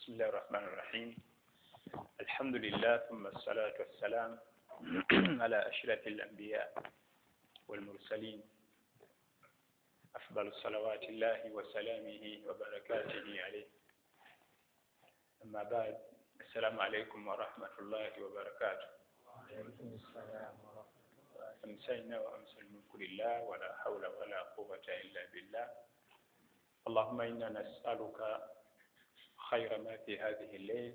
بسم الله الرحمن الرحيم. الحمد لله ثم الصلاة والسلام على أشرف الأنبياء والمرسلين، أفضل صلوات الله وسلامه وبركاته عليه. أما بعد، السلام عليكم ورحمة الله وبركاته. وعليكم السلام ورحمة الله. أمسينا وأمسى الملك لله ولا حول ولا قوة إلا بالله. اللهم إنا نسألك خير ما في هذه الليل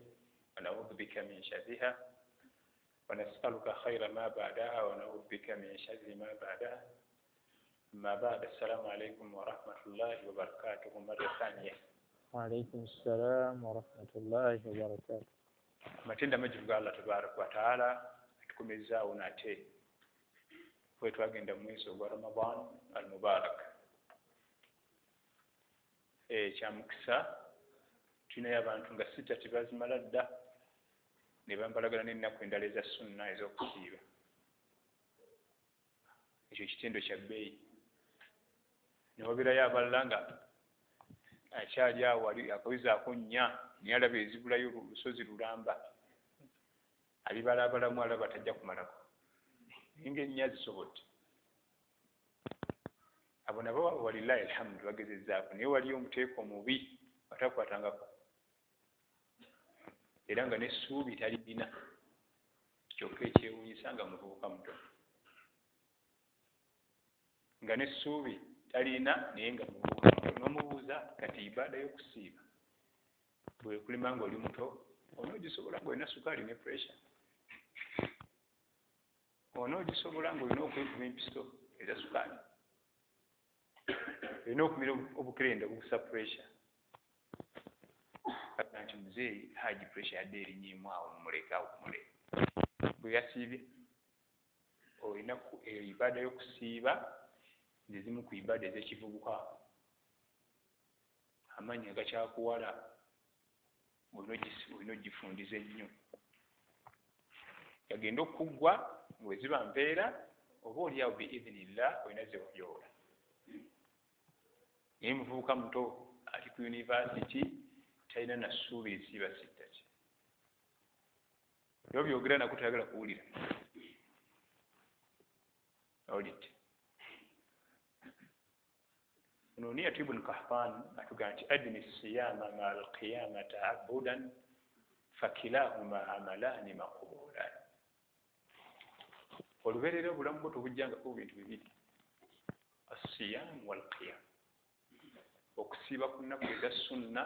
ونعوذ بك من شرها، ونسألك خير ما بعدها ونعوذ بك من شر ما بعدها. أما بعد، السلام عليكم ورحمة الله وبركاته مرة ثانية. وعليكم السلام ورحمة الله وبركاته. Matenda majunga Allah tabarak wa taala tukumizaawo nate bwe twagenda mu mwezi gwa Ramadan al-Mubarak. Kyamukisa tulinayo abantu nga sita tebazimala dda ne bambalagana n'ennaku endala eza sunna ez'okusiiba. Ekyo kitendo kya bbeeyi. Ne wabeerayo abalala nga akyali awo wali akawizaako nnya naye alaba ezibulayo olusozi lulamba, alibalaabalamu alaba tajja kumalako naye ng'ennya zisobodde. Abo nabo walillahi alhamdu bagezezzaako, naye waliyo omuteeko omubi batakwatangako era nga n'essuubi talirina. Kyokka ekyewuunyisa nga muvubuka muto nga n'essuubi talina, naye nga n'omubuuza kati ibaada y'okusiiba bwekulima nga oli muto onoogisobola ng'olina sukaali ne pressure, onoogisobola ng'olina okwekuba empiso eza sukaali, olina okumira obukerenda obukusa pressure. Kati nti muzeeyi haji pressure yadde erinyiimu awo mumuleke awo kumule. Bwe yasiibye olina eyo ibaada y'okusiiba zimu ku ibaada ez'ekivubuka. Amannya gakyakuwala olina ogifundiza ennyo. Yagenda okuggwa bwe ziba mpeera oba oliawo biidhinillah olina ze wajoola. Naye muvubuka muto ali ku yunivasity talina na ssuubi lisiiba sittaki. Ebyo byogera nako tayagala kuwulira. Olidde Nuniyat ibn Kahtan atugamba nti adni siyama ma alqiyama ta'abudan fakilahuma amalani maqbulan. Olubeerera obulamu bwo tobujjangako bintu bibiri, as-siyam wal-qiyam. Okusiiba ku nnaku eza sunna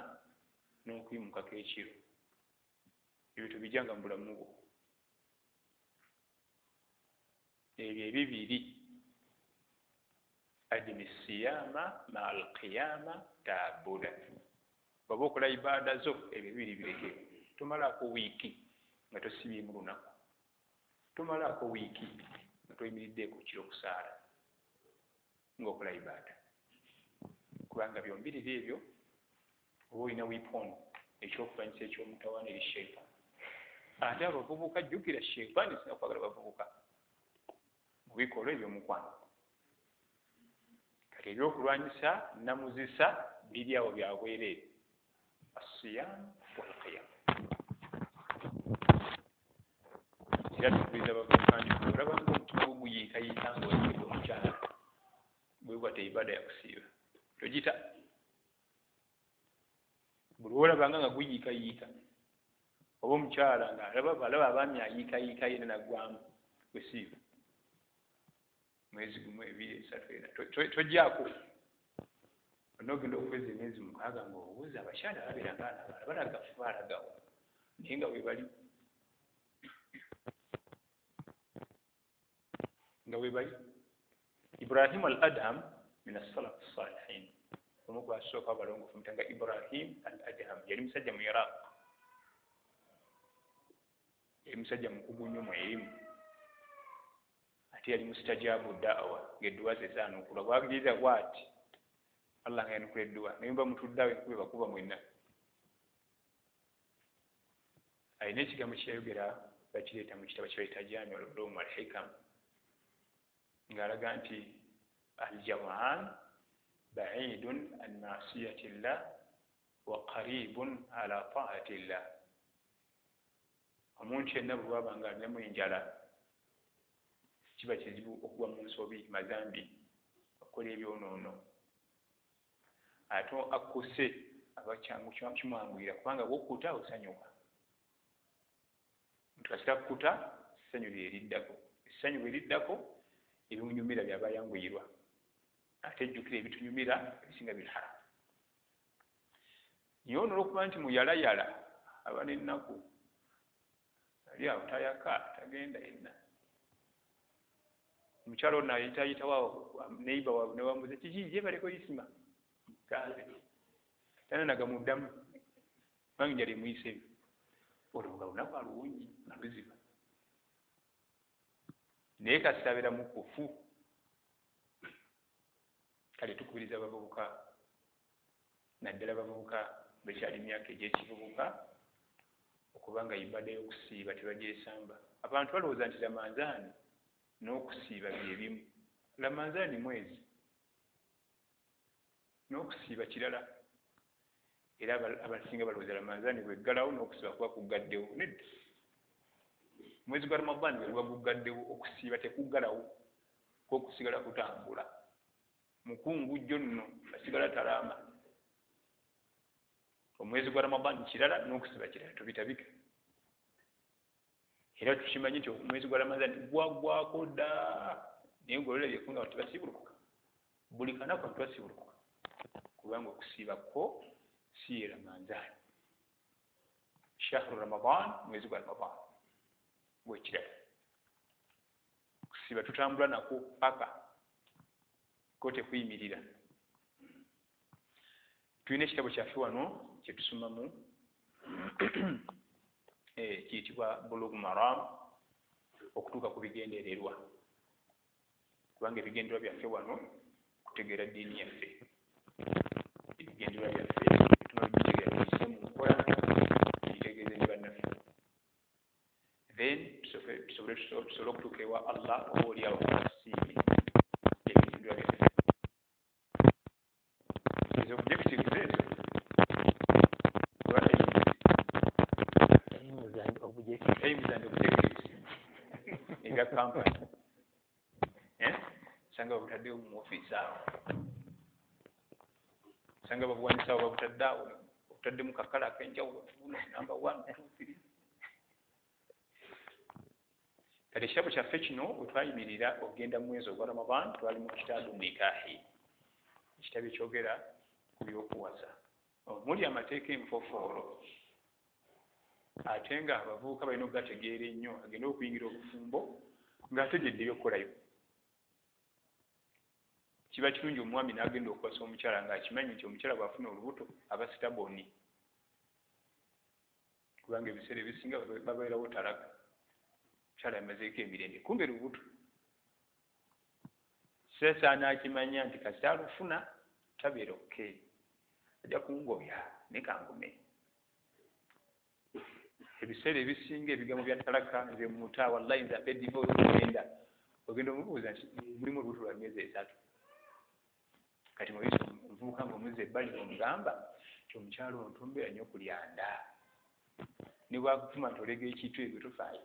n'okuyimukako ekiro, ebyo tobijjanga mu bulamu bwo. Ebyo ebibiri, adni siyama ma alqiyama ta'abudan. Bw'oba okola ibaada zo ebyo bibiri bireke. Tomalaako wiiki nga tosibye mu lunaku, tomalaako wiiki nga toyimiriddeeko kiro kusaala ng'okola ibaada, kubanga byombiriri ebyo oba olina weapon ekyokulwanyisa ekyomutawaana eri shaytan. Ate abavubuka jjukira shaytan sina kwagala bavubuka mu bikolwa ebyomukwano. Kati ebyokulwanyisa namuzisa biri awo byabwereere, as-siyam wal-qiyam. Era tukubiriza abavubuka nti olabanga omutima gwo guyiikayiika ng'oyinza omukyala bwe gwata ibaada yakusiiba togita. Buli olabanga nga guyiikayiika oba omukyala nga alaba abaami ayiikayiika yena naggwamu kwesiiba mwezi gumu, ebiri, esatu, ena tojjaako. Onoogenda okweza emyezi mukaaga ng'obuuza abakyala babeeranga n'abaala balagafu baalagawo naye nga weebali nga weebali. Ibrahim al-Adham min as-salaf as-salihin, omu ku basooka abalongoofu mutanga Ibrahim al-Adham yali musajja mu Iraq, yali musajja mukugu nnyo mu erimu, ate yali mustajaabu da'wa, ng'edduwa ze zaanukulwa. Bwagiriza bw'ati Allah nga yanukula edduwa naye mba mutudde awo enkube bakuba mwenna. Alina ekigambo kyeyayogera bakireeta mu kitabo kye bayita Jaami al-Ulum wal-Hikam ng'alaga nti al-jam'an ba'idun an ma'siyatillah وقريب على طاعة الله omuntu yenna bwe bwaba nga alinamu enjala kiba kizibu okuba mu nsobi mazambi okukola ebyonoono ate akkuse aba kimwanguyira kubanga bwokkuta osanyuka omuntu kasita kkuta essanyu lye eriddako essanyu bwe riddako ebimunyumira byaba yanguyirwa ate ejjukira ebitunyumira ebisinga birala naye ono olwokuba nti muyalayala aba n'ennaku ali awo tayaka tagenda yenna omukyalo ono ayitayitawo neiba waabwe newamuze kiki yebaleko isima kaze tananagamuddamu kubanga enjala emuyiseeyo olwo nga lunaku aluwunyi nga luziba naye kasita abeera mukufu kale tukubiriza abavubuka naddala abavubuka bekyali myaka egy'ekivubuka okubanga ibada y'okusiiba tebagyesamba abantu balowooza nti lamanzaani n'okusiiba byebimu lamanzaani mwezi n'okusiiba kirala era abasinga balowooza lamanzaani bweggalawo n'okusiiba kuba kugaddewo nedda mwezi gwa Ramadhaani bwe guba gugaddewo okusiiba tekuggalawo kwokusigala kutambula mukungujjo nno asigala talaama omwezi gwa Ramadhaani kirala n'okusiba kirala tobitabika era tukimanyi nti omwezi gwa Ramadhaani gwagwako dda naye ng'olulabyeko nga tebasibulukuka buli kanaku tebasibulukuka kubanga okusiibako si ye Ramadhaani shahru Ramadhan mwezi gwa Ramadhan bwekirala okusiiba tutambula nako paka ko tekuyimirira tulina ekitabo kyaffe wano kyetusomamu kiyitibwa Bulugh Maram okutuuka ku bigendererwa kubanga ebigendererwa byaffe wano kutegeera ddiini yaffe ebigendererwa byaffe tumala bitegeera tuyise mu nkola tuyitegeeze ne bannaffe then tusobole okutuuka ewa Allah oba oliawo asiimi ebigendererwa byaffe ezo objectives ezo aims and objectives ebya kampani sanga babutaddewo mu ofiisi awo sanga babuwanisa awo babutadde awo obutaddemu kakala ak'enjawulo buno number 1 2 3 kale ekitabo kyaffe kino bwe twayimirira okugenda mu mwezi ogwa Ramadan twali mu kitaabu nikaahi ekitabo ekyogera ku byokuwasa omuli amateeka enfofoolo ate nga abavubuka balina okugategeera ennyo agenda okuyingira obufumbo ng'ategedde ebyokukolayo kiba kirungi omwami n'agenda okuwasa omukyala ng'akimanyi nti omukyala bw'afuna olubuto aba sitaboni kubanga ebiseera ebisinga babeerawo talaka omukyala yamazeeko emirembe kumbe lubuto seesaana akimanya nti kasita alufuna tabeera oke ajja kungobya ne kangume ebiseera ebisinga ebigambo bya talaka nze muta wallahi nze ape divorce ogenda omubuuza nti mulimu olubuto lwa myezi 3 kati mwezi omuvubuka ng'omwezi ebbali omugamba nti omukyalo ontumbeera nnyo okulyanda ne bwakutuma nti olega ekintu ebyo tofaayo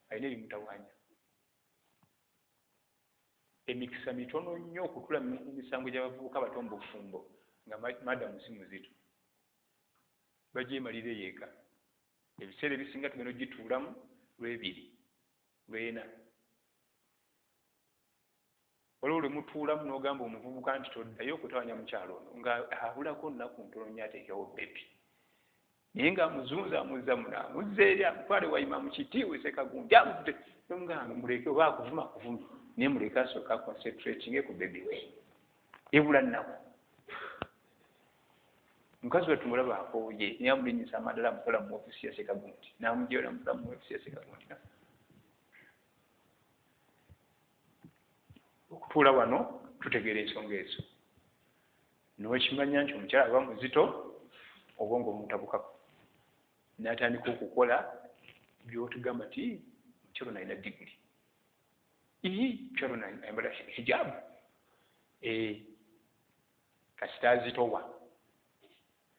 alina ebimutawanya emikisa mitono nnyo okutula mu misango gy'abavubuka bato mu bufumbo nga madamu si muzito bagyemalira eyeeka ebiseera ebisinga tugenda ogituulamu lw'ebiri lw'ena waliwo lwe mutuulamu n'ogamba omuvubuka nti toddayo okutawanya mukyalo ono nga abulako nnaku ntono nnyo ateekewo bebi naye ng'amuzunza amuzza muna amuzza eri amutwale wayima mu kiti wesekagundi amudde nomugamba muleke oba akuvuma akuvuma naye muleke asooka concentrating ku bebi we ebula nnaku mukazi we tumulaba akooye naye amulinyisa amadala amukola mu ofisi ya sekagundi n'amujjera amukola mu ofisi ya sekagundi okutuula wano tutegeera ensonga ezo n'okimanya nti omukyala aba muzito obwongo bumutabukako n'atandika okukola byotugamba nti omukyalo nalina diguli omukyalo nayambala hijabu kasita azitowa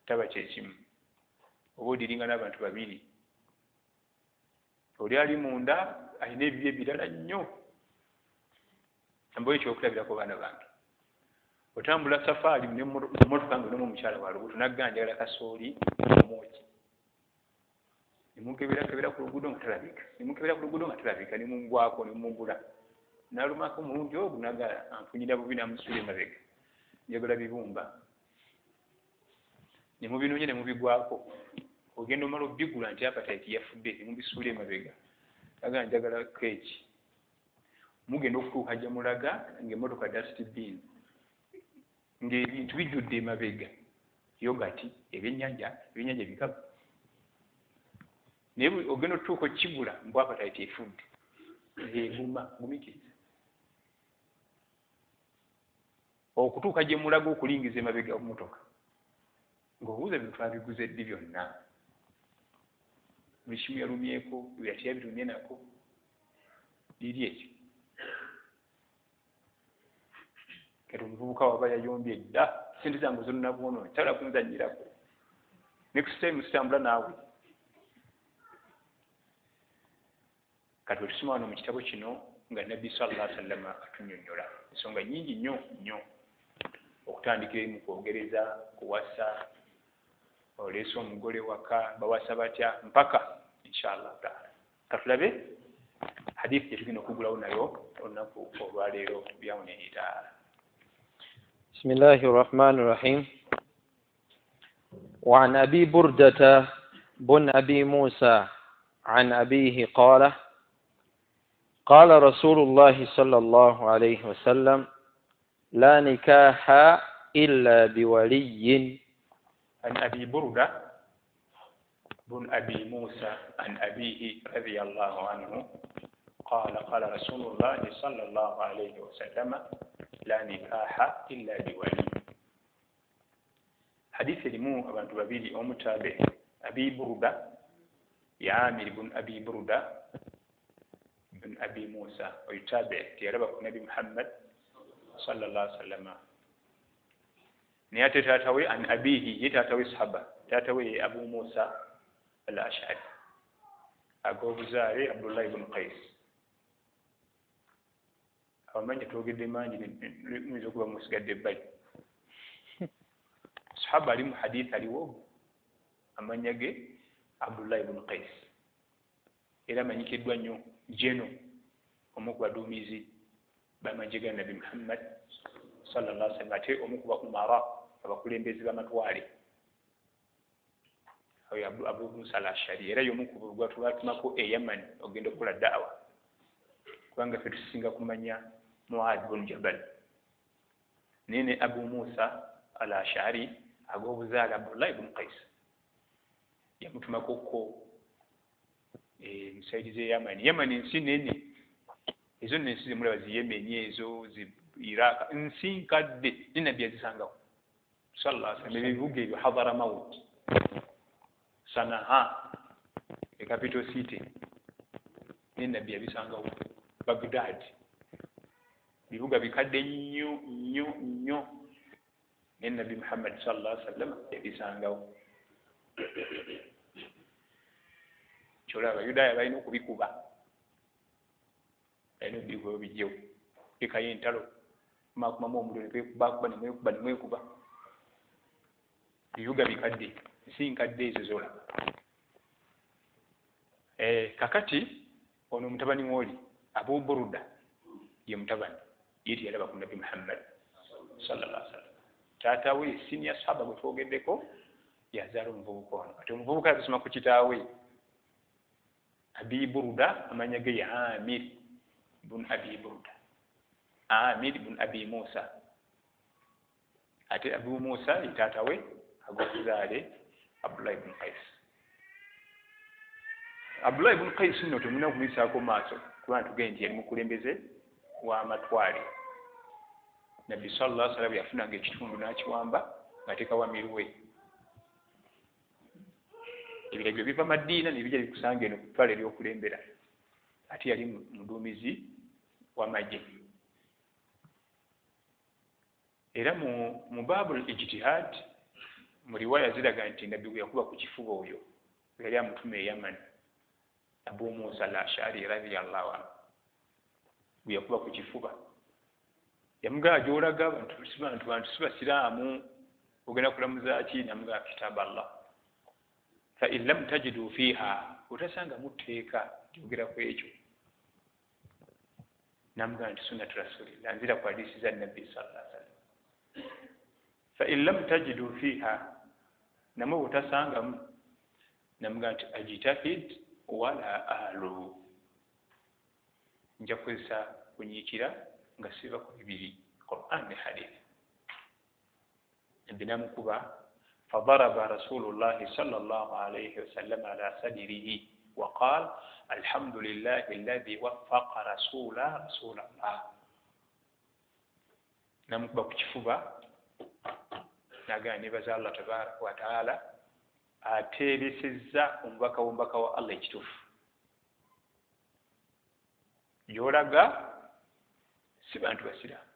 taba kyekimu oba odiringa n'abantu babiri oli ali munda alina ebibye ebirala nnyo ambayo ekyokulabirako baana bange otambula safaari mmotoka nga nomu omukyala wa lubuto nagganjagala kasooli omwoki nemukebera ku luguudo nga talabika nemungwako nemubula nalumako omulundi ogwo naga anfunyira bubi namusuula emabega njagala bibumba nemubinoonya nemubigwako ogenda omala obigula nti apataiti yafudde nemubisuula emabega aga njagala keeki mugenda okutuuka gye mulaga ng'emmotoka dust bin ng'ebintu bijjudde emabega yogati ebyennyanja bikalu naye ogenda otutuuka okigula mbw apataiti efudde eguma gumikiriza okutuuka gye mulaga okulingiza emabega omumotoka ng'obuuza bintu abiguze ddi byonna buli kimu yalumyeko yati yabirumye nako liri ekyo kati omuvubuka waba yayombye dda sente zange zonnabuono tala kunzanyirako next time sitambula naawe kati wetusoma wano mu kitabo kino nga nabbi sallallahu alaihi wasallam atunnyonnyola ensonga nnyingi nnyo okutandikira mu kwogereza kuwasa oleese omugole waka bawasa batya mpaka inshallah taala katulabe hadithi gyetugenda okugulawo nayo olunaku olwaleero byawoneni taala. بسم الله الرحمن الرحيم. وعن أبي بردة بن أبي موسى عن أبيه قال قال رسول الله صلى الله عليه وسلم لا نكاح إلا بولي. عن أبي بردة بن أبي موسى عن أبيه رضي الله عنه قال قال رسول الله صلى الله عليه وسلم لا نكاح إلا بولي. حديث لمو أبان تبابيلي ومتابع أبي بردة يعامر بن أبي بردة بن أبي موسى ويتابع تيربك نبي محمد صلى الله عليه وسلم نياتي تاتوي عن أبيه يتاتوي صحابة تاتوي أبو موسى الأشعري أبو زاري عبد الله بن قيس ومن يتوجد ماني من زوجة مسجد البيت صحابة لهم حديث عليه أمن يجي عبد الله بن قيس إلى من يكيد ونيو جنو ومكوا دوميزي بما جاء النبي محمد صلى الله عليه وسلم أتي ومكوا أمراء فبقولين بيزي بما تواري أو أبو موسى الأشعري إلى يومكوا بقولوا ماكو يمن وجندو كل الدعوة كوانغا في تسينغا كمانيا معاذ بن جبل نيني أبو موسى الأشعري أبو زال عبد الله بن قيس يمتما كوكو msaidize Yamani nsi nene ezo nensi zemulaba ziyemeni ezo Iraq nsi nkadde ninabbi yazisangawo sallallahu alaihi wasallam ebibuga ebyo Hadramaut Sana'a the capital city ninabbi yabisangawo Baghdad bibuga bikadde nnyo ninabbi Muhammad sallallahu alaihi wasallam yabisangawo chola abayudaaya balina okubikuba balina okubikuba bijjo ekayo entalo makumamu omuliro bakuba nemwekuba bibuga bikadde nsi nkadde ezo zola kakati ono mutabani mwoli Abu Burda ye mutabani yeti yalaba ku Nabi Muhammad sallallahu alaihi wasallam taata we senior sahaba gwe twogeddeko yazaala omuvubuka ono kati omuvubuka yasoma ku kitaawe أبي بردة من يجي عامر بن أبي بردة عامر بن أبي موسى أتى أبو موسى يتاتوي أبو زاري عبد الله بن قيس عبد الله بن قيس نوتو منو كميسا كوماسو كوان تجينتي المكولمبزة وامتواري نبي صلى الله عليه وسلم يفنى جتشون ناتشوامبا ناتيكا واميروي ebiragiro biva Madina nebijja bikusanga eno ku ttwale ery'okulembera ate yali muduumizi w'amagye era mu baabul ijtihad mu riwaya ziraga nti nabbi bwe yakuba ku kifuba oyo yali amutume Yaman Abu Musa al-Ash'ari radiyallahu anhu bwe yakuba ku kifuba yamugaa gy'olaga bantu sibasiraamu ogenda kulamuza ki namugaa kitaaba Allah fa in lam tajidu fiha utasanga mutteeka gyogera ku ekyo namugaa nti sunnatu rasulillah nzira ku hadisi za nabbi sallallahu alaihi wasallam fa in lam tajidu fiha namwe utasangamu namugaa nti ajitahid wala ahlu nja kukozesa kunyiikira nga siba ku bibiri Qur'an ne hadith binamukuba فضرب رسول الله صلى الله عليه وسلم على صدره وقال الحمد لله الذي وفق رسول الله namukuba ku kifuba nagaa nebaza Allah tabaraka wa taala ateebesezza omubaka wa Allah ekituufu gy'olaga si bantu basiraamu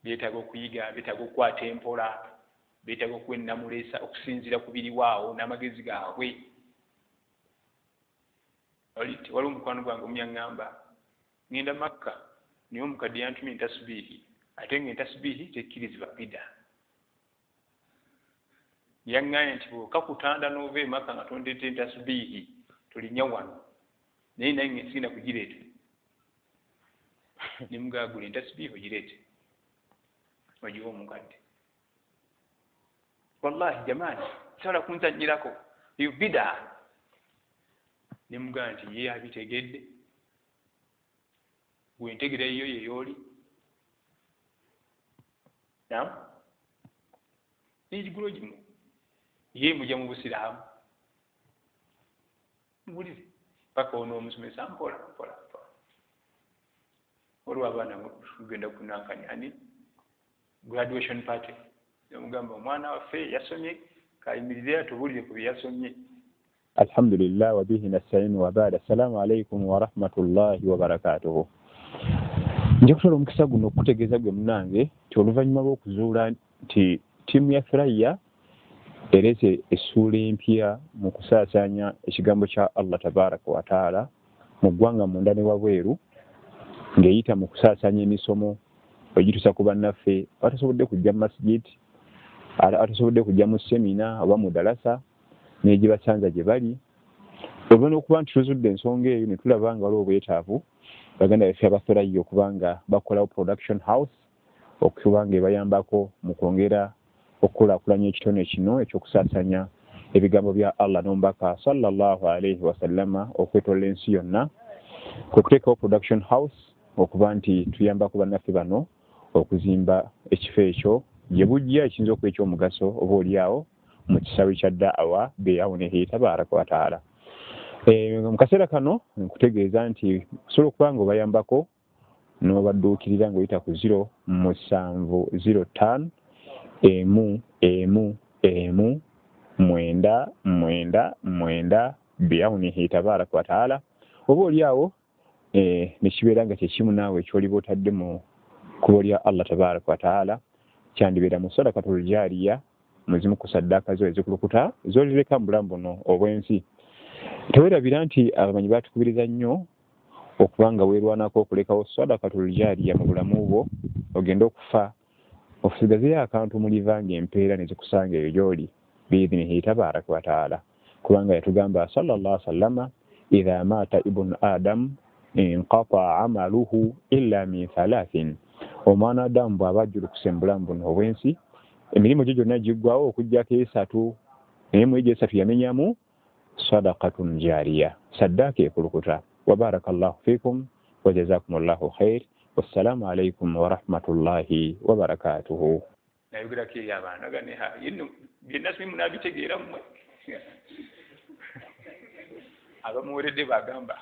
beetaaga okuyiga beetaaga okukwata empola beetaaga okwennamuleesa okusinziira ku biriwaawo n'amagezi gaabwe waliwo omukwano gwange omyaŋŋamba ŋŋenda Makka naye omukadde yantumye entasubiihi ate nga entasubiihi tekkirizibwa bida yaŋŋaye nti bw'okakutanda n'ova e Makka nga tondeeta entasubiihi tolinnya wano naye naye ngesigenda kugireeta nemugaagula entasubiihi ogireete ogiwa omukadde wallahi jamaani sobola kunzanyirako eyo bida nemugaa nti ye abitegedde gwentegera eyo yeyooli nam negigulo gimu ye mujja mu busiraamu mbulire paka ono omusomesa mpola olwo abaana tugenda kunankanyani graduation party yamugamba omwana waffe yasomye kayimirire atubulire ku byeyasomye alhamdulillah wa bihi nasta'in wa ba'da assalamu alaykum wa rahmatullahi wa barakatuh nja kutola omukisa guno okutegeeza gwe munange ti oluvannyuma lw'okuzuula nti ttiimu ya Thuraya erese essuula empya mu kusaasaanya ekigambo kya Allah tabaraka wa taala mu ggwanga munda ne wabweru ng'eyita mu kusaasaanya emisomo ogituusa ku bannaffe abatasobodde kujja mu masigiti abatasobodde kujja mu semina oba mu dalasa n'egye basanza gye bali olwana okuba nti tuzudde ensonga eyo ne tulaba nga waliwo obwetaavu baganda baffe abathuraya okuba nga bakolawo production house okuba nga ebayambako mu kwongera okukulaakulanya ekitone kino ekyokusaasanya ebigambo bya Allah n'omubaka sallallahu alaihi wasallama okwetoolola ensi yonna kwe kuteekawo production house okuba nti tuyambako bannaffe bano okuzimba ekifo ekyo gye bujja ekiyinza okuba ekyomugaso oba oliawo mu kisaawe kya da'awa beyawunehi tabaraka wa taala mu kaseera kano nkutegeeza nti osobola okuba nga obayambako n'obadduukirira ng'oyita ku 0705 999 beyawunehi tabaraka wa taala oba oliawo nekibeera nga kyekimu naawe ekyoliba otadde mu kkubo lya Allah tabaraka wa taala kyandibeera mu sadakatul jaariya muzimu ku saddaaka zo ezikulukuta zolireka mu bulamu buno obw'ensi teweerabira nti abamanyi batukubiriza nnyo okuba nga weerwanako okulekawo sadakatul jaariya mu bulamu bwo ogenda okufa okusigazeyo akantu mu liva ng'empeera ne zikusanga eyo gy'oli biidhinihi tabaraka wa taala kubanga yatugamba sallallahu alaihi wasallama idha maata ibnu adamu inqata amaluhu illa min thalathin omwana adamu bw'aba ajjulukuse mu bulamu buno obw'ensi emirimu gye gyonna giggwawo okuggyako esatu naye mu egyo esatu yamenyamu sadaqatun jaariya saddaaka ekulukuta wa barakallahu fikum wa jazakumullahu khair wassalamu alaikum wa rahmatullahi wa barakatuhu nayogerako eri abaana ganeha yino byonna simu nabitegeera mmwe abamuweredde bagamba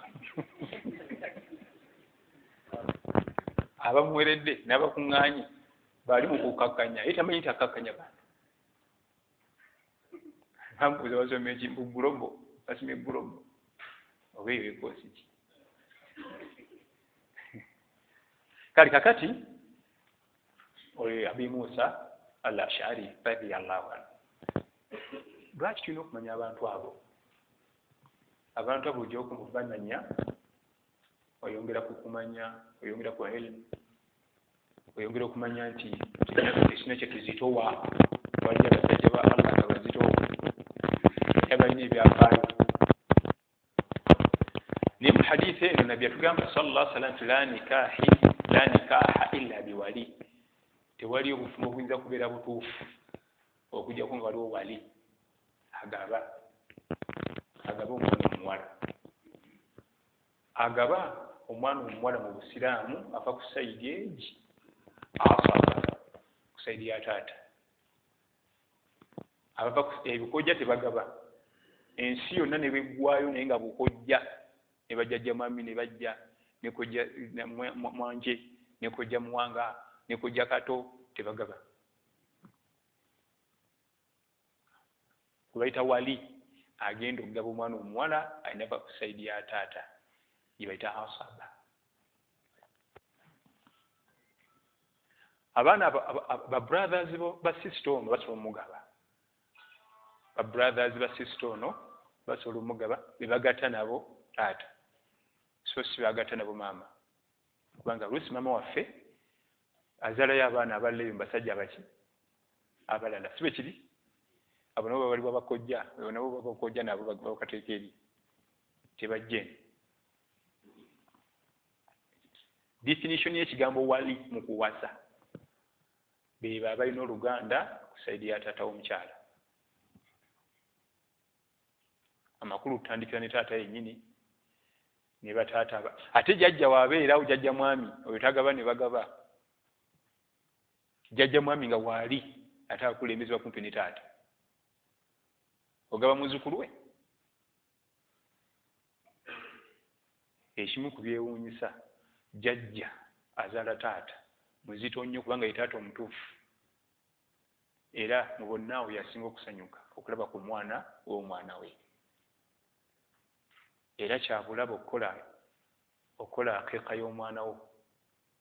abamuweredde n'abakuŋŋaanye bali mu kukakkanya ye tamanyi nti akakkanya bantu bambuuza basoma eki bugulobo basomye gulobo oba eyo ekoosi ki kale kakati oyo Abi Musa al-Ash'ari radiyallahu anhu lwaki tulina okumanya abantu abo? Abantu abo ojja okubananya, oyongera ku kumanya, oyongera ku elimu, oyongera okumanya nti ekina kye tuzitowa wali abasajja ba Allah nga bazitowa era balina ebyafaayo. Naye mu hadithi eno nabbi yatugamba sallallahu alaihi wasallam la nikaha illa biwali, tewali obufumo obuyinza kubeera butuufu okujjako nga waliwo wali agaba omwana omuwala. Agaba omwana omuwala mu Busiraamu ava ku sayidi egi asaba ku sayidi ya taata. Ebikojja tebagaba, ensi yonna ne beggwayo naye nga bukojja ne bajjajja mwami ne bajja ne kojja mwanje ne kojja muwanga ne kojja kato tebagaba. Kubayita wali agenda okugaba omwana omuwala alina va ku sayidi ya taata, gye bayita asaba. Abaana ba brothers ba sister ono basobola omugaba, ba brothers ba sister ono basobola omugaba be bagatta nabo taata, so si bagatta nabo maama, kubanga oluusi maama waffe azaalayo abaana aballeyo mbasajja baki abalala, si bwe kiri? Abo nabo bali babakojja, nabo babakojja nabo bakateeka eri tebajje. Definition y'ekigambo wali mu kuwasa beba abalina oluganda ku sayidi ya taata w'omukyala. Amakulu tutandikira ne taata yennyini ne bataata ate jjajja waabeerawo, jjajja mwami oyo tagaba ne bagaba. Jjajja mwami nga waali ate akulembezebwa kumpi ne taata, ogaba muzzukulu we. Ekimu ku byewuunyisa, jjajja azaala taata muzito nnyo kubanga ye taata omutuufu, era mu bonna awo yasinga okusanyuka okulaba ku mwana w'omwana we. Era kyabulaba okukola akeeka y'omwana wo,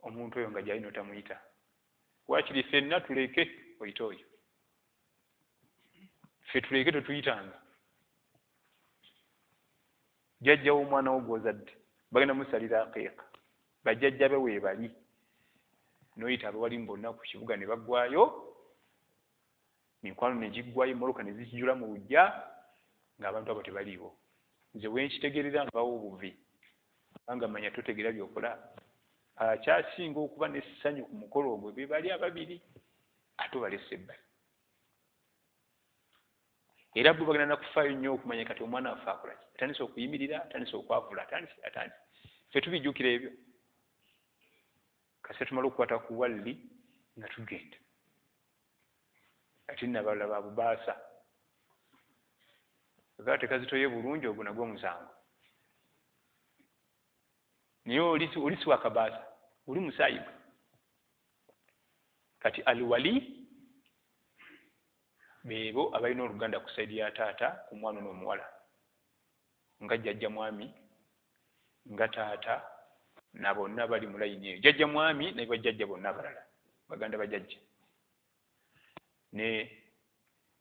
omuntu oyo nga gy'alina otamuyita. Waakiri ffenna tuleke oyita oyo, ffe tuleke tetuyitanga. Jjajja w'omwana wo gw'ozadde bagenda musalira akeeka, bajjajja be weebali, n'oyita abawalimu bonna ku kibuga ne baggwayo, mikwano ne giggwayo, emmoloka ne zikijula mu lujja ng'abantu abo tebaliiwo. Nze wenkitegeerera nvawo obuvi, kubanga manya totegeera byokola. Akyasinga okuba n'essanyu ku mukolo ogwo be bali ababiri ate obalese ebbali. Era bwe bagenda nakufaayo nnyo okumanya kati omwana waffe akola ki, atandise okuyimirira, atandise okwavula, atandise. Ffe tubijjukira ebyo. Kasita tumala okukwata ku walli nga tugenda. Ate nabala ba bubaasa. Agaba tekazitoye bulungi ogwo nagwo musango. Naye olisi wa kabaasa, oli musaayibu. Kati alwali beebo abalina oluganda ku sayidi ya taata ku mwana n'omuwala, nga jjajja mwami, nga taata, na bonna bali mu layini eyo. Jjajja mwami ne bajjajja bonna abalala, baganda bajjajja, ne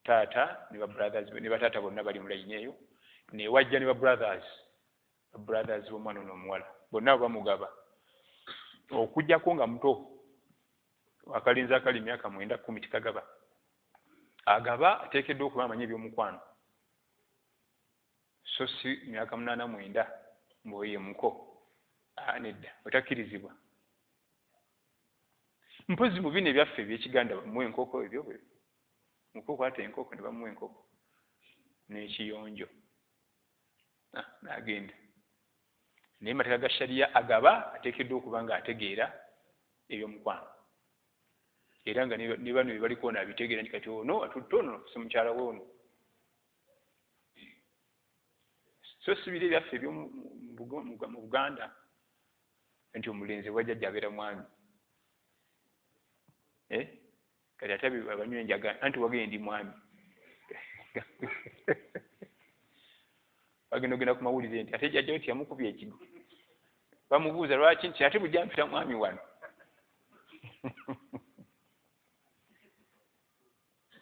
taata ne ba brothers ne bataata bonna bali mu layini eyo, ne wajja ne ba brothers b'omwana n'omuwala bonna bamugaba, okujjako nga muto akalinzi akali emyaka 9-10 tikagaba. Agaba ateekeddwa okuba amanya ebyomukwano, so si myaka 8-9 mbwoye muko. Nedda, otakkirizibwa. Mpozi mu bino ebyaffe eby'Ekiganda bamuwa enkoko ebyo bwe. Muko ate enkoko ne bamuwa enkoko n'ekiyonjo. N'agenda. Naye mateeka ga shariya agaba ateekeddwa okuba nga ategeera ebyomukwano. Era nga ne bano bye baliko abitegeera nti kati ono atutte ono si mukyala we ono. So si biri ebyaffe mu Buganda nti omulenzi wajjajja abeera mwami. Kati ate abanywa enjaga anti wagenda ndi mwami. Bagenda ogenda ku mawulire nti ate jjajja we tiyamukubya ekigo. Bamubuuza lwaki nti ate bujja mpita mwami wano.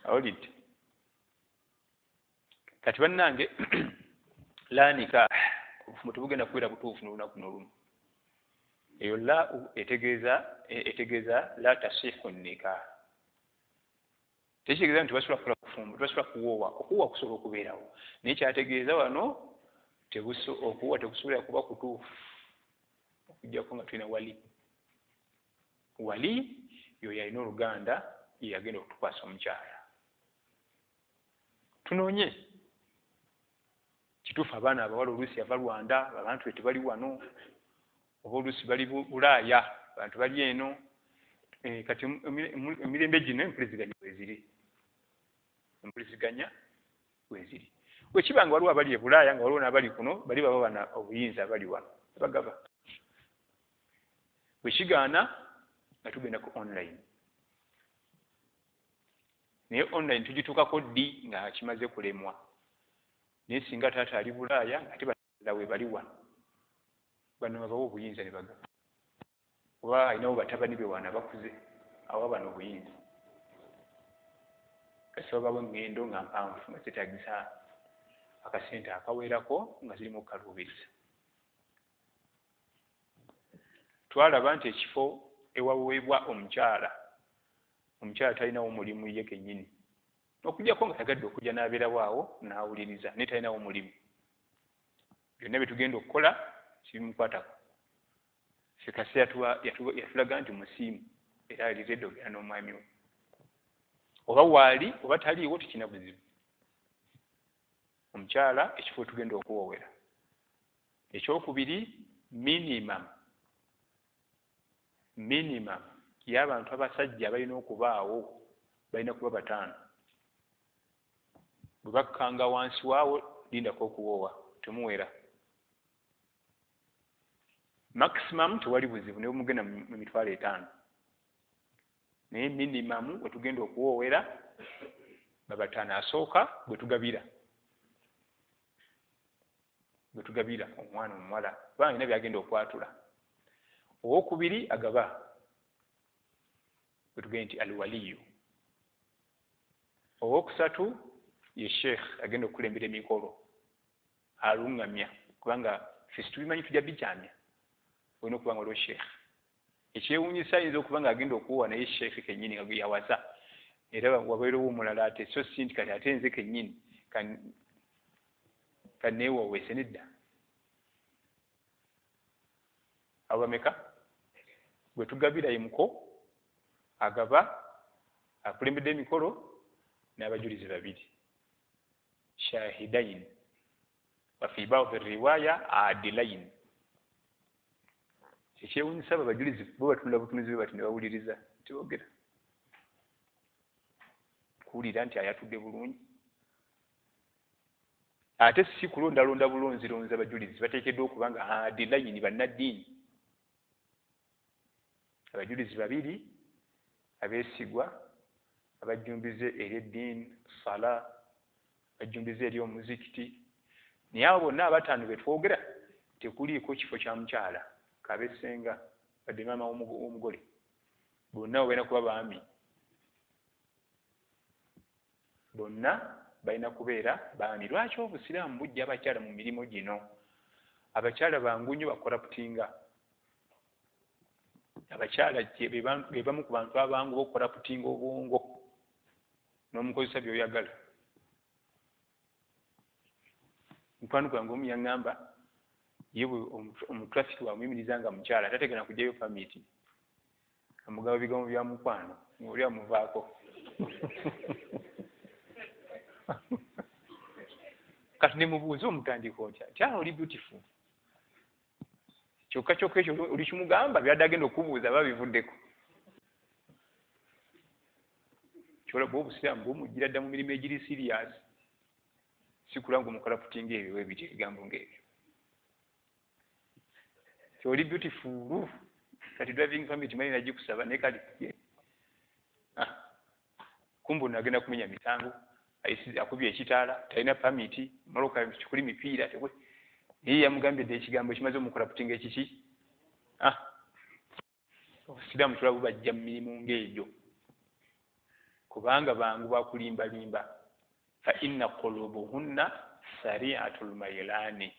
Awulidde. kati bannange la nikah mutubugenda kubeera butuufu n'olunaku n'olumu eyo la etegeeza la tasihu nikah tekitegeeza nti basobola kukola kufumba tebasobola kuwoowa okuwoowa kusobola okubeerawo naye kyategeeza wano okuwoowa tekusobola kuba kutuufu okujjako nga tulina wali yoyo alina oluganda yeyagenda okutukwasa omukyala tunoonye kituufu abaana abawala oluusi yava Rwanda abantu be tebali wano oba oluusi bali Bulaaya abantu bali eno kati emirembe gino empuliziganya weziri bwekiba nga waliwo abali e Bulaaya nga waliwo n'abali kuno bali baba bana obuyinza abali wano bagaba bwekigaana nga tugenda ku online naye online tugituukako ddi nga kimaze kulemwa naye singa taata ali Bulaaya ate balawe bali wano bano babawo obuyinza ne bagaba oba alinawo batabani be wana bakuze awa bano obuyinza kasi babawo engendo nga mpanvu nga zitagisa akasente akawerako nga zirimu okukaluubiriza twalaba nti ekifo ewaweebwa omukyala talinawo mulimu ye kennyini okujjako nga tagadde okujja n'abeerawo awo n'awuliriza naye talinawo mulimu byonna bye tugenda okukola kibimukwatako sekasi yatulaga nti musiimu era aliredde ogenda n'omwami we oba waali oba taliiwo tekina buzibu omukyala ekifo tugenda okuwoowera ekyokubiri minimum y'abantu abasajja balina okubaawo balina kuba 5 bwe bakkanga wansi waawo lindako okuwoowa temuwera maximum tewali buzibu naye mugenda mu mitwalo 5 naye minimum bwe tugenda okuwoowera baba 5 asooka bwe tugabira omwana omuwala kubanga alina byagenda okwatula owokubiri agaba bwe tugende nti alwaliyu owokusatu ye sheekh agenda okukulembera emikolo alungamya kubanga ffe situbimanyi tujja bikyamya olina okuba nga olwo sheekh ekyewuunyisa ayinza okuba nga agenda okuwoowa naye sheekh kennyini nga yawasa era wabeerewo omulala ate so si nti kati ate nze kennyini kaneewoowese nedda abo bameka bwe tugabira yemuko agaba akulembedde emikolo n'abajulizi 2 shahidain wafi ba'd riwaya adilain ekyewuunyisa abo abajulizi bo batunula butunuzi bwe bati ne bawuliriza tibogera kuwulira nti ayatudde bulungi ate si kulondalonda bulonzironzi abajulizi bateekeddwa okuba nga adilaini bannaddiini abajulizi 2 abeesigwa abajjumbize eri eddiini sala abajjumbize eri omuzikiti naye abo bonna abataano be twogera tekuliiko kifo kya mukyala kabesenga badde maama w'omugole bonna balina kuba baami bonna balina kubeera baami lwaki obusiraamu bujja abakyala mu mirimu gino abakyala bangu nnyo bakoraputinga abakyala be bamu ku bantu abangu bokoraputinga obwongo n'omukozesa by'oyagala mukwano gwange omu yaŋŋamba ye omutrafiki wamuyimiriza nga mukyala tategana kujjayo pamiti amugaba bigambo bya mukwano ng'oli amuvaako kati ne mubuuza omutandika otya kyala oli beautiful kyokka ekyo oli kimugamba byadde agenda okubuuza babivuddeko kyolaba obusiraamu bwomujjira dda mu mirimu egiri serious sikulanga omukalaputinga ebyo webityo ebigambo ng'ebyo kyoli beautiful kati driving permit mali nagikusaba naye kati kumbu nagenda kumenya misango akubye ekitaala talina pamiti maloka kikuli mipiira naye yamugambye dde ekigambo ekimaze omukulaputinga ekiki obusiraamu tulaba bubajja mu mirimu ng'egyo kubanga bangu bakulimbalimba fa inna qulubuhunna sari'atul mailani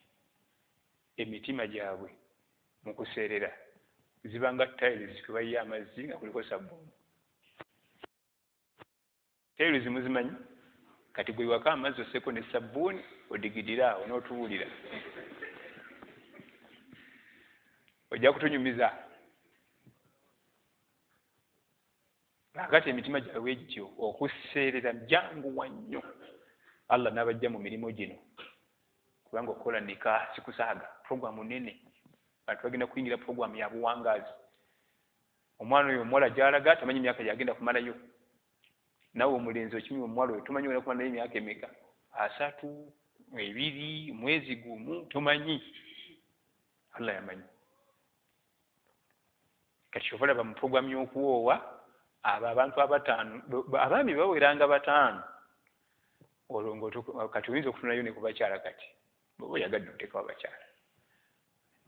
emitima gyabwe mu kuseerera zibanga tiles kwe bayiye amazzi nga kuliko sabbuuni. Tiles muzimanyi kati gwe waka amazzi oseko ne sabbuuni odigidira awo n'otuwulira ojja kutunyumiza. Kakati emitima gyabwe egyo okuseerera janguwa nnyo. Allah n'abajja mu mirimu gino kubanga okukola nika sikusaaga programu nene. Abantu bagenda kuyingira programu ya buwangaazi. Omwana oyo omuwala gy'alaga tamanyi emyaka gy'agenda kumalayo. Nawe omulenzi okimye omuwala oyo tomanyi ogenda kumalayo emyaka emeka, 3, 2, mwezi gumu tomanyi. Allah yamanyi. Kati ovalaba mu programu y'okuwoowa abo abantu 5 abaami baweranga 5 olwo kati oyinza okutunayo ne ku bakyala kati bwe oyagadde oteeka abakyala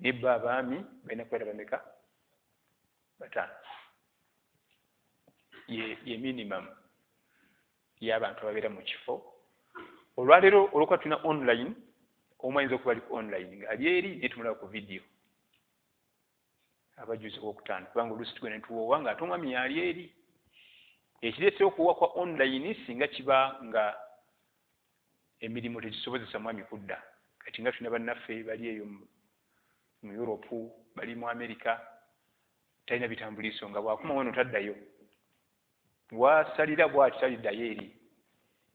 nebba abaami balina kubeera bameka 5 ye minimum y'abantu ababeera mu kifo. Olwaleero olwokuba tulina online omu ayinza okuba ali ku online ng'ali eri naye tumulaba ku vidiyo abajuzi b'okutaano kubanga oluusi tugenda ne tuwoowa ng'ate omwami yali eri. Ekireetera okuwoowa kwa online singa kiba nga emirimu tegisobozesa mwami kudda. Kati nga tulina bannaffe bali eyo mu Europe, bali mu America, talina bitambuliiso nga bw'akuma wano taddayo. Bw'asalira bw'ati taliddayo eri.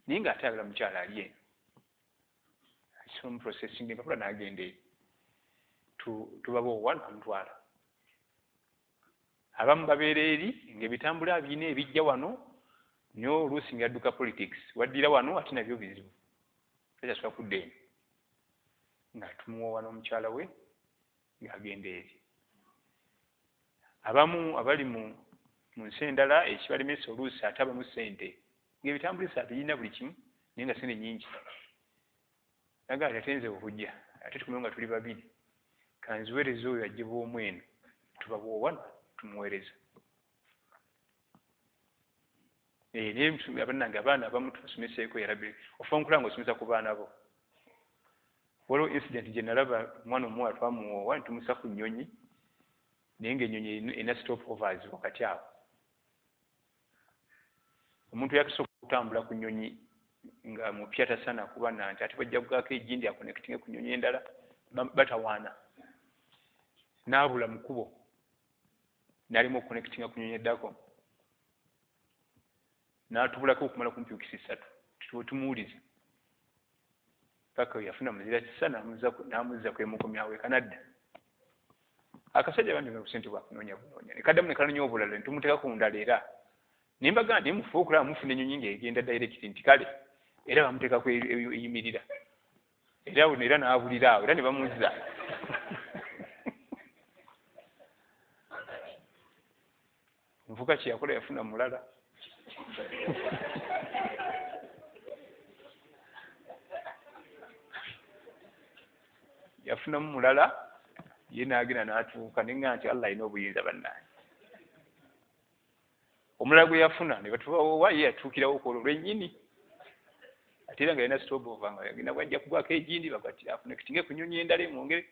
Naye ng'ate ayagala mukyala ali eno. Asomu processing empapula n'agenda eri. Tubaboowa n'amutwala. Abamu babeera eri ng'ebitambula bina ebijja wano nyo oluusi ng'adduka politics. Waddira wano ate nabyo bizibu. Takyasooka kudda eno. Nga tumuwoowa n'omukyala we ng'agenda eri. Abamu abali mu nsi endala ekibalemesa oluusi ate abamu ssente ng'ebitambulisa birina buli kimu naye nga ssente nnyingi. Nagala ate nze okujja ate tukumeo nga tuli babiri kanziweereza oyo ajje bw'omu eno tubaboowa tumuweereza. Naye abannange abaana abamu tubasomeseeko yarabbi ofunkula nga osomesa ku baana bo. Waliwo incident gye nalaba omwana omuwala twamuwoowa ne tumussa ku nnyonyi naye ng'ennyonyi erina stopovers wakati awo. Omuntu yakusooka okutambula ku nnyonyi nga mupya tasana kuba nanti ate bajja kugaako egindi akonekitinge ku nnyonyi endala batawaana. N'abula mu kkubo n'alimu okukonekitinga ku nnyonyi eddako. N'atubulako okumala kumpi wiiki 3 tumuwuliza. Paka yafuna muzira kisa n'amuzza kwemukomyawo ekanadda. Akasajja bandi nga kusente bwakunoonya bunoonya. Ne kaddamu ne kanoonya obulala ne tumuteeka ku ndala era. Ne mbaga nti mufu okulaba mufuna ennyonyi ng'egenda direct nti kale era bamuteekako eyimirira. Era awo era n'abulira awo era ne bamuzza. Nvuka kye yakola yafuna mulala. Yafunamu mulala ye n'agenda n'atuuka nenga nti Allah alina obuyinza bannange. Omulala gwe yafuna ne batubawoowa ye yatuukirawo ku olwo lwennyini. Ate era nga yalina stopover nga yagenda bwajja kugwako egindi bagati akonekitinge ku nnyonyi endala emwongere.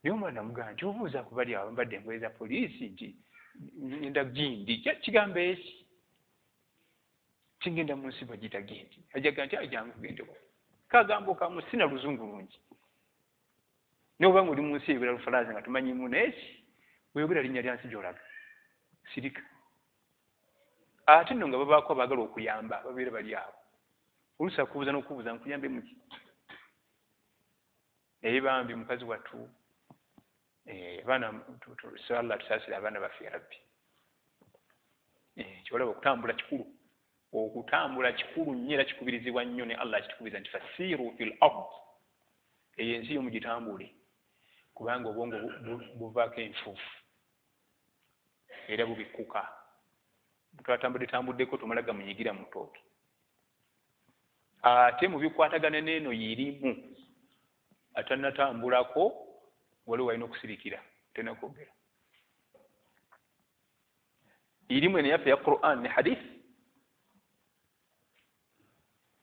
Naye omwana namugamba nti obuuza ku bali awo mbadde engoye za poliisi nti ngenda gindi kigambo eki. Kingenda mu nsi bagiyita gindi. Ajaga nti ajangu kugendeko. Kagambo kamu sina luzungu lungi. Noba ng'oli mu nsi ebira Lufalansa nga tumanyimu n'eki weeyogera linnya lyansi gy'olaga. Sirika. Ate nno nga babaako abaagala okuyamba babeera bali awo. Oluusi akubuuza n'okubuuza nkuyambe muki. Naye bambi mukazi wattu abaana Allah tusaasire abaana baffe ya Rabbi. Kyolaba okutambula kikulu. Okutambula kikulu nnyo era kikubirizibwa nnyo ne Allah kitukubiriza nti fasiru fil ard. Eyo ensi y'omugitambule kubanga obwongo buvaako enfuufu era bubikkuka. Twatambuddeko tumalaga munyigira mu ttooke. Ate mu bikwatagana n'eno yirimu atannatambulako waliwo walina okusirikira tena kwogera. Irimu eno yaffe ya Qur'an ne hadith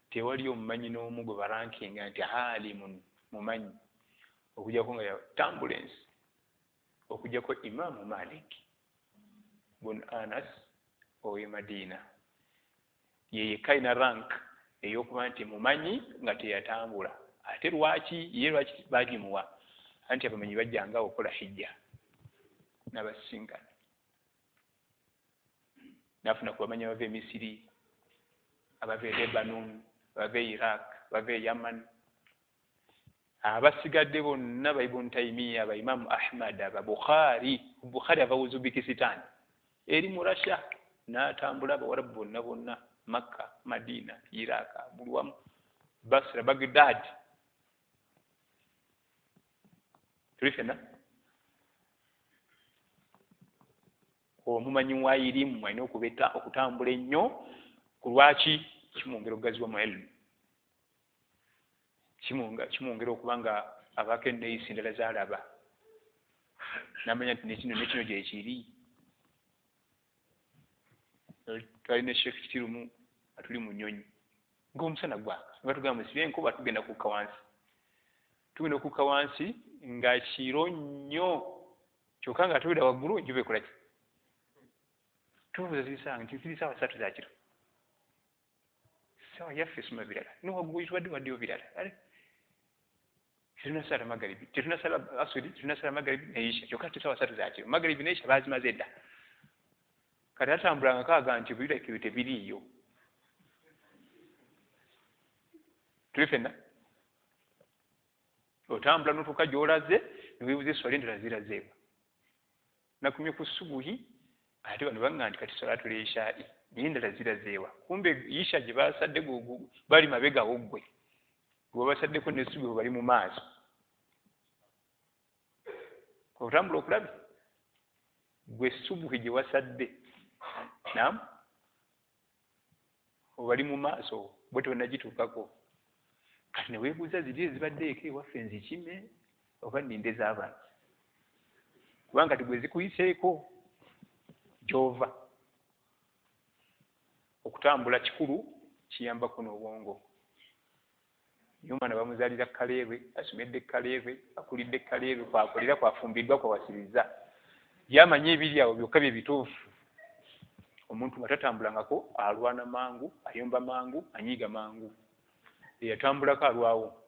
tewali omumanyi n'omu gwe barankinga nti alimun mumanyi okujjako nga tambulence okujjako Imaamu Malik bun Anas ow'e Madina yeyekka alina rank ey'okuba nti mumanyi nga teyatambula. Ate lwaki baagimuwa? Anti abamanyi bajjanga okukola hijja n'abasisinkana, n'afuna ku bamanyi abava e Misiri, abava e Lebanon, abava e Iraq, abava e Yaman. Abasigadde bonna ba Ibn Taymiya, aba Imamu Ahmad, aba Bukhari ava Uzbekistan eri mu Russia, n'atambula Abawarabu bonna Makka, Madina, Iraq, buli wamu, Basra, Baghdad. Tuli ffenna omumanyi wa irimu alina okutambula ennyo. Ku lwaki? Kimwongera okugaziwa mu elimu, kimwongera okuba nga abaako enneeyisa endala z'alaba, n'amanya nti nekino gyekiri. Twali ne Sheikh Kitirumu atuli mu nnyonyi ng'omusana gwaka nga tugamba musibe enkuba tugenda kukka wansi nga kiro nnyo kyokka nga tuwera waggulu enjuba ekola ki? Tubuuza ziri ssaawa 3 za kiro, ssaawa yaffe esoma birala nowaggulu waddeyo birala. Tetunasala magaribi, tetunasala asudi, tetunasala magaribi ne isha, kyokka ssaawa 3 za kiro. Magaribi ne isha baazimaze dda. Kati atambulanga kaaga nti ebyo tebiriiyo. Tuli ffenna otambula n'otuuka gy'olaze ne weebuuza esswali endala zirazeewa. Nakumye ku subuhi ate bano bagamba nti kati salatu l'ishaa'i naye endala zirazeewa. Kumbe isha gye baasadde bali mabegawo ggwe, gwe basaddeko n'essubi bali mu maaso. Otambula okulabe gwe subuhi gye wasadde obali mu maaso bwe tonnagituukako. Kati ne weebuuza ziri ezibaddeeko ewaffe nzikime oba nninde z'abantu, kubanga tigwe zikuyiseeko gy'ova. Okutambula kikulu, kiyambako n'obwongo. Niyo omwana bamuzaalira Kaleerwe, asomedde Kaleerwe, akulidde Kaleerwe, kwakolera kwafumbiddwa kwawasiriza, yamanya ebiri awo byokka bye bituufu. Omuntu nga tatambulangako alwana mangu, ayomba mangu, anyiiga mangu. Eyatambulako alwawo.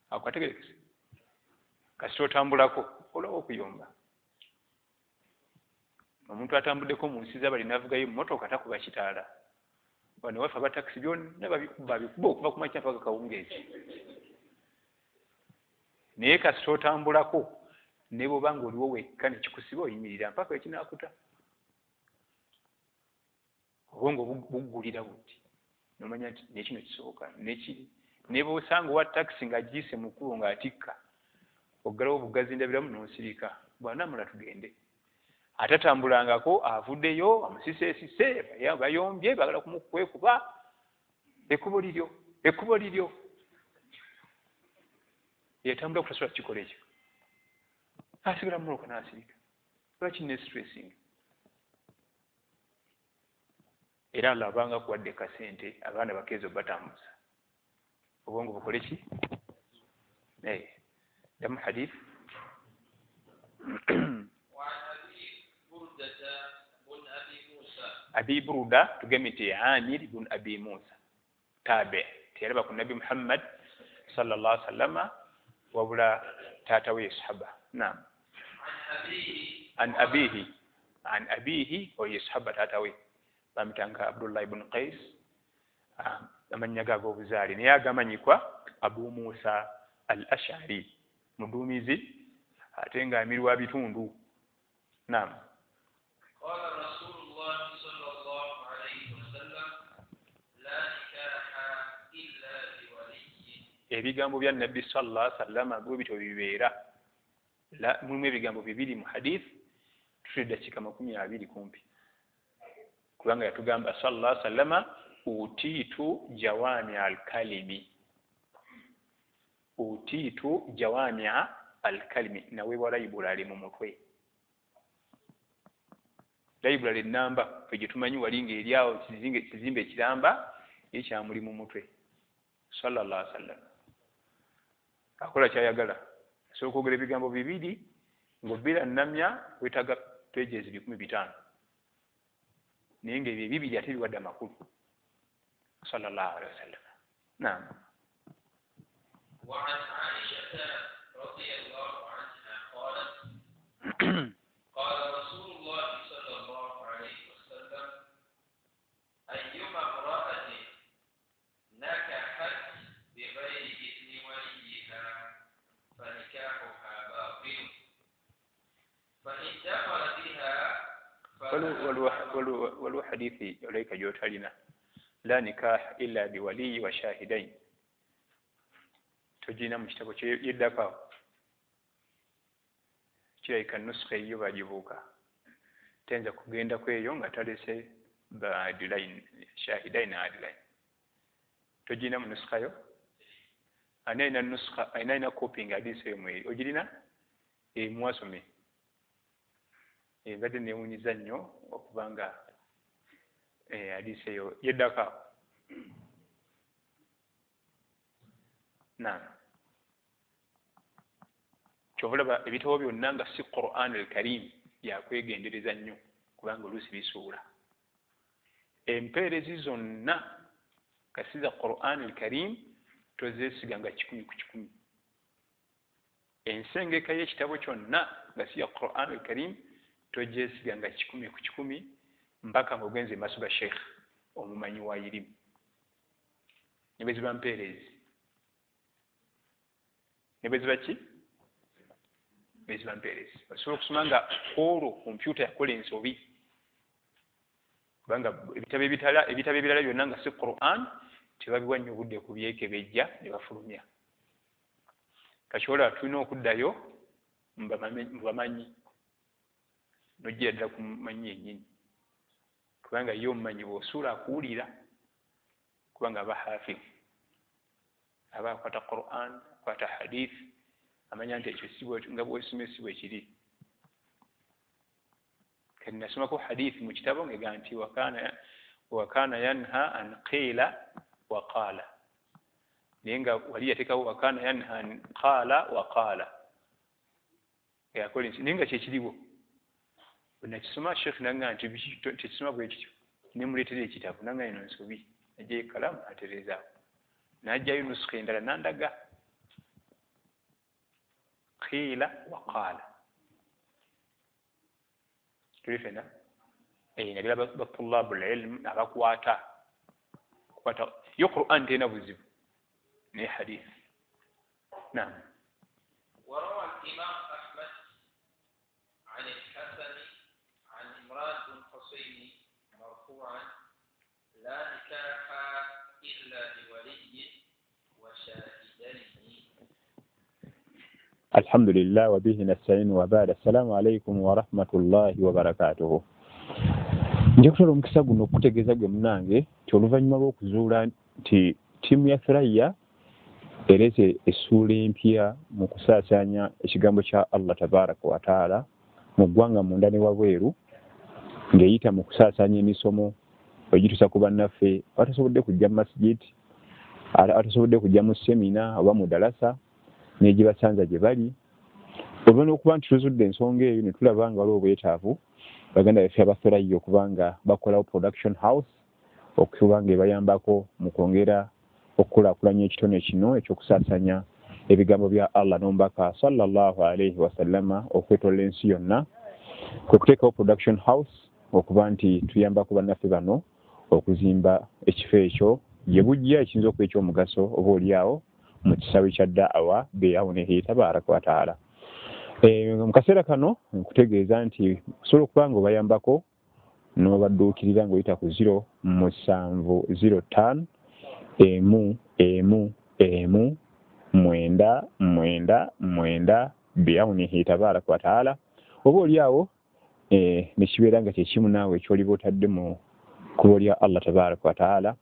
Akategerekese kasita otambulako olawo okuyomba. Omuntu atambuddeko mu nsi z'abali n'avugayo emmotoka takuba kitaala. Bano waffe abatakisi byonna babikuba okuva ku makya mpaka kawungeezi. Naye kasita otambulako ne bw'oba nga oliwo wekka ne kikusiba oyimirira mpaka ekinaakuta. Obwongo buggulira buti nomanya nti nekino kisooka nekiri. Ne bw'osanga owa takisi ng'agiise mukulu ng'atikka oggalawo bugazi ndabiramu n'onsirika bw'anaamala tugende. Atatambulangako avuddeyo amusiseesise bayombye baagala kumukwekuba ekkubo liryo. Yatambula kutasobola kukikola ekyo. Asigala mumuloko n'asirika. Lwaki ne stressing? Era Allah abanga kuwadde kasente abaana bakeezo batambuza. Obwongo bukole ki? Damu hadith. Abi Burda tugemite Amir ibn Abi Musa tabe tiyalaba ku Nabi Muhammad sallallahu alaihi wasallam wabula tata we sahaba. Naam. An abihi wa sahaba tata we bamtanga Abdullah ibn Qais amanyaga g'obuzaali naye agamanyikwa Abu Musa al-Ash'ari muduumizi ate nga amiri wa bitundu. Naam. Ebigambo bya Nabbi sallallahu alaihi wasallam bwe bityo bibeera mulimu ebigambo bibiri mu hadith tutudde dakika 20 kumpi, kubanga yatugamba sallallahu alaihi wasallam utiitu jawami al-kalimi, utiitu jawami al-kalimi nawe wala ibulali mu mutwe. library namba fe gitumanyi wali ngeri awo kizimbe ekiramba ekyamuli mu mutwe sallallahu alaihi wasallam akola kyayagala asobola okwogera ebigambo bibiri ng'obbira nnamya wetaaga pages 15 naye ng'ebyo ebibiri ate biwadde amakulu sallallahu alaihi wasallam. Naam. وعن عائشة رضي الله عنها قالت قال رسول الله صلى الله عليه وسلم أيما امرأة نكحت بغير إذن وليها فنكاحها باطل فإن دخل بها ولو حديثي إليك جوتالنا لا نكاح إلا بولي وشاهدين tujina mu kitabo yeddako kirayika nuskha eyo bagibuuka tenza kugenda kweyo nga talese baadilain shahidain adilain tujina mu nuskha yo anaina nuskha anaina copying hadisi eyo mweri ogirina mwasome mbadde newunyiza nnyo okubanga hadisi eyo yeddako. Naam. Kyobulaba ebitabo byonna nga si Qur'an al-Karim yakwegendereza nnyo kubanga oluusi bisuula. Empeerezi zonna kasiza Qur'an al-Karim tozeesiga nga 100 ku 100. Ensengeka y'ekitabo kyonna nga si ya Qur'an al-Karim tojeesiga nga 100 ku 100 mpaka ng'ogenze maaso ga Sheikh omumanyi wa irimu. Nebeziba mpeerezi. Nebeziba ki? Beziba mpeerezi. Osobola okusoma nga olwo kompyuta yakola ensobi. Kubanga ebitabo ebirala byonna nga si Qur'an tebabiwa nnyo budde ku byekebejja ne bafulumya. Kakyola tulina okuddayo mubamanyi nojjira ddala ku mumanyi yennyini kubanga ye omumanyi bw'osuula akuwulira kubanga aba hafiz aba akwata Qur'an akwata hadith amanya nti ekyo nga bw'osoma si bwe kiri. Kati nasomako hadith mu kitabo ng'egamba nti wakana yanha an qiila wa qaala naye nga wali yateekawo wakana yanha an qaala wa qaala yakola nti naye nga kyekiriwo nakisoma Sheikh nanga nti tekisoma bwe kityo ne muleetera ekitabo nanga eno nsobi najja ekalamu atereezaawo n'ajjayo nuskha endala nandaga qiila wa qaala tuli fena nabira batulabu lilm abakwata yo Qur'an tena buzibu ne hadith. Naam. وروى الإمام أحمد عن الحسن عن عمران بن حسين مرفوعا لا نكاح إلا بولي وشاهدين. الحمد لله وبه نستعين وبعد السلام عليكم ورحمة الله وبركاته. nje kutola omukisa guno okutegeeza gwe munange ti oluvannyuma lw'okuzuula nti ttiimu ya Thuraya ereze essuula empya mu kusaasaanya ekigambo kya Allah tabaraka wa taala mu ggwanga munda ne wabweru ng'eyita mu kusaasaanya emisomo egituusa ku bannaffe abatasobodde kujja mu masigiti abatasobodde kujja mu semina oba mu dalasa n'egye basanza gye bali. Olwo n'okuba nti tuzudde ensonga eyo ne tulaba nga waliwo obwetaavu baganda baffe aba Thuraya okuba nga bakolawo production house okuba nga ebayambako mu kwongera okukulaakulanya ekitone kino ekyokusaasanya ebigambo bya Allah n'omubaka sallallahu alaihi wasallama okwetoolola ensi yonna kwe kuteekawo production house okuba nti tuyambako bannaffe bano okuzimba ekifo ekyo ye bujja ekiyinza okuba ekyomugaso oba oliawo mu kisaawe kya da'awa beyawunehi tabaraka wa taala. Mu kaseera kano nkutegeeza nti osobola okuba nga obayambako n'obadduukirira ng'oyita ku 0705 999 biyawunihi tabaraka wa taala oba oliawo ne kibeera nga kyekimu naawe ekyoliba otadde mu kkubo lya Allah tabaraka wa taala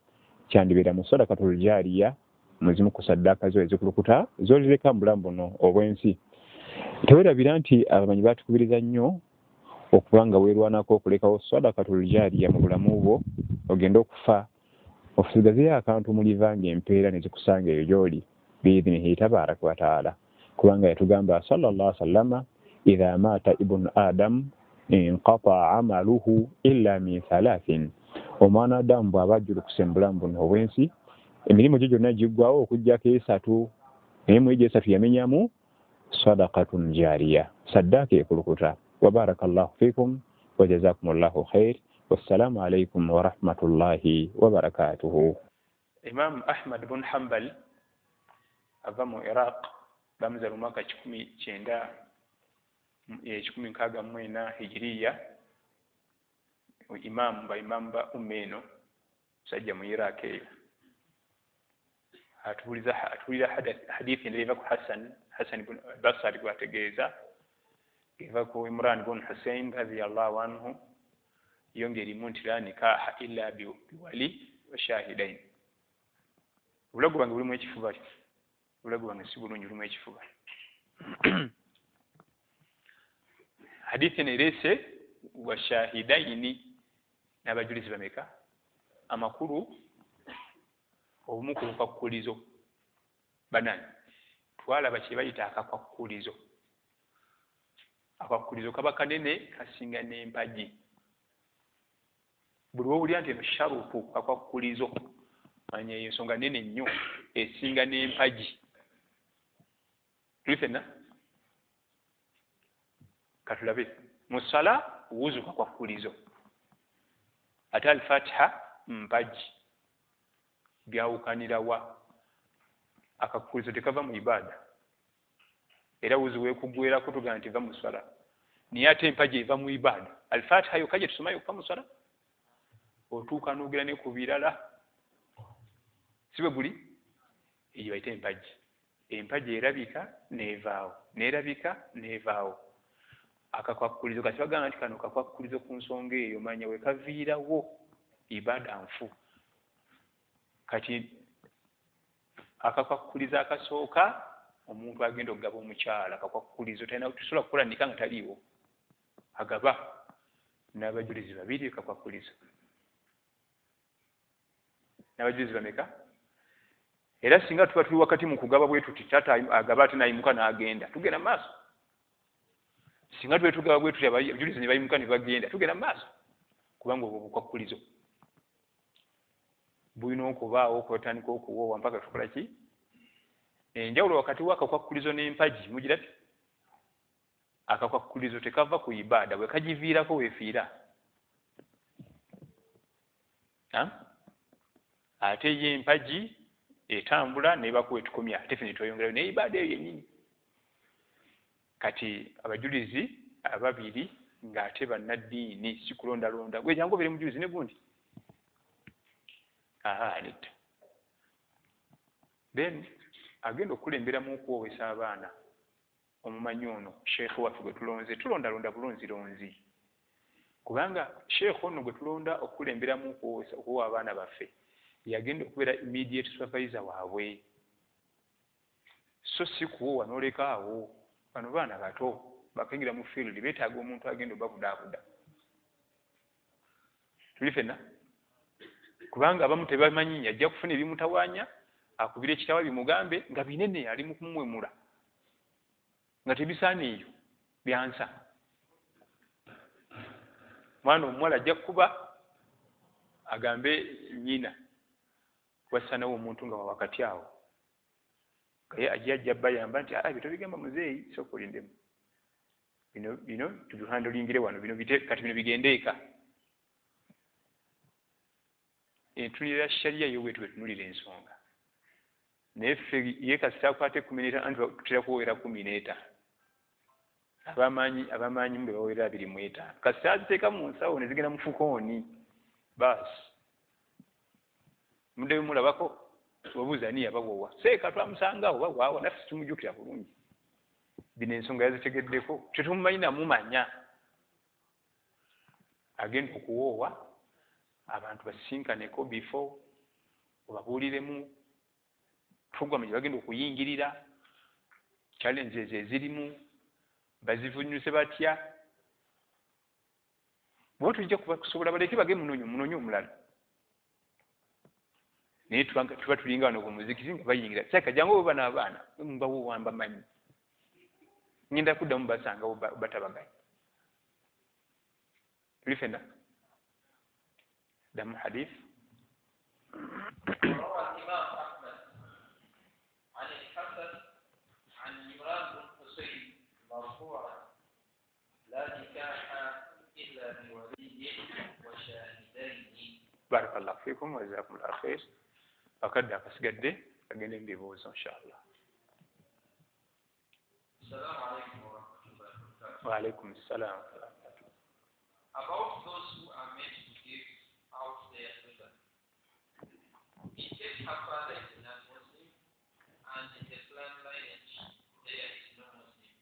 kyandibeera mu sadakatul jaariya muzimu ku saddaaka zo ezikulukuta zolireka mu bulamu buno obw'ensi. Teweerabira nti abamanyi baatukubiriza nnyo okubanga weerwanako okulekawo sadakatul jariya mu bulamu bwo ogenda okufa okusigazeyo akantu mu liva ng'empeera ne zikusanga eyo gy'oli biidhinihi tabaraka wa taala kubanga yatugamba sallallahu alaihi wasallama idha mata ibnu adam inqata amaluhu illa min thalathin omwana adamu bw'aba ajjulukuse mu bulamu buno obw'ensi emirimu gye gyonna giggwawo okuggyako esatu naye mu egyo esatu yamenyamu sadaqatun jariya saddaaka ekulukuta wabarakallahu fikum wajazakumullahu khair wassalamu alaikum warahmatullahi wabarakatuhu. Imam Ahmad bin Hanbal ava mu Iraq bamuzaala mu mwaka 1964 hijiriya imam ba umeno sajja mu Iraq eyo atulira hadithi ndeva ku Hassan ibn Basri gwategeeza eva ku Imran ibn Hussein radiyallahu anhu yongeri munti la nikaha illa biwali wa shahidain. Ulago bange bulimu ekifuba ulago bange si bulungi bulimu ekifuba. Hadithi nerese wa shahidaini n'abajulizi bameka amakulu obumu ku bukwakulizo banani twalaba kye bayita akakwakulizo. Akakwakulizo kaba kanene kasinga n'empagi. Buli wowulira nti eno sharupu akakwakulizo manya eyo ensonga nene nnyo esinga n'empagi. Tuli ffenna katulabe musala wuzu kakwakulizo ate al-Fatiha mpagi byawukanira wa akakulizo tekava mu ibada era wuzu wekugwera kutuga nti va mu swala niye ate empagi eva mu ibada. Al-Fatiha yo kaje tusomayo kuva mu swala otuuka n'ogera ne ku birala sibe buli eyo bayita empagi. Empagi erabika neevaawo neerabika neevaawo. Akakwakulizo kati bagamba nti kano kakwakulizo ku nsonga eyo manya wekaviirawo ibada nfu. Kati akakwakulizo akasooka omuntu agenda okugaba omukyala akakwakulizo talina tusobola kukola nika nga taliiwo agaba n'abajulizi babiri kakwakulizo. N'abajulizi bameka? Era singa tuba tuli wakati mu kugaba bwe tuti tata agaba ate nayimuka n'agenda tugenda mu maaso. Singa tuba tugaba bwe tuti abajulizi ne bayimuka ne bagenda tugenda mu maaso kubanga obwo bukwakulizo bulina okubaawo okutandika okuwoowa mpaka tukola ki? Enjawulo wakati w'akakwakulizo n'empagi mugirabye? Akakwakulizo tekava ku ibada bwe kagiviirako weefiira. Ate ye empagi etambula nebakuwa etukomya ate ffe ne tweyongerayo ne ibada eyo yennyini. Kati abajulizi ababiri ng'ate bannaddiini si kulondalonda gwe jangu obeere mujulizi ne gundi. Netta. Then agenda okukulemberamu okuwoowesa abaana omumanyi ono sheekhe waffe gwe tulonze tulondalonda bulonzironzi kubanga sheekhe ono gwe tulonda okukulemberamu okuwowa abaana baffe yagenda okubeera immediate supervisor waabwe so si kuwoowa n'oleka awo. Bano baana bato bakengira mu field beetaaga omuntu agenda obabudaabuda. Tuli ffenna kubanga abamu tebamanyi ajja kufuna ebimutawaanya akubira ekitawa bimugambe nga binene ali mu kumwemula nga tebisaana eyo byansa. Mwana omuwala ajja kukuba agambe nnyina wassanawo omuntu nga wakati awo kaye ajja bayamba nti ebyo tobigamba muzeeyi sooka olindemu bino tubihandolingire wano kati bino bigendeeka. Entunira shariya y'obwetu bwetunulira ensonga naye ffe ye kasita akwate 10 anti tutera kuwoera 10. Abamaanyi mbe bawoera 25 kasita aziteeka mu nsawo ne zigenda mu fukooni baasi muddeyo mulabako obuuza ani yabawowa seeka twamusangawo babwawa naffe tumujjukira bulungi. Bino ensonga yazitegeddeko tetumumanyi namumanya agenda okuwoowa abantu basinkaneko before obabuuliremu program gye bagenda okuyingirira challenges ezirimu bazivunyuse batya bwe tujja kusobola baleke bage munonyo omulala naye tuba tulinga wano ku muzikiti nga bayingira kyaka jangu oba n'abaana mbawo wamba manyi ngenda kuddamu basangawo batabaganya tuli fenna damu hadith بارك الله فيكم وجزاكم الله خير أكد أكسجد أجنبي بيبوز إن شاء الله. السلام عليكم ورحمة الله وبركاته. وعليكم السلام ورحمة الله وبركاته. About those who are meant to give out their freedom. In case her father is not Muslim and in the clan lineage there is no Muslim,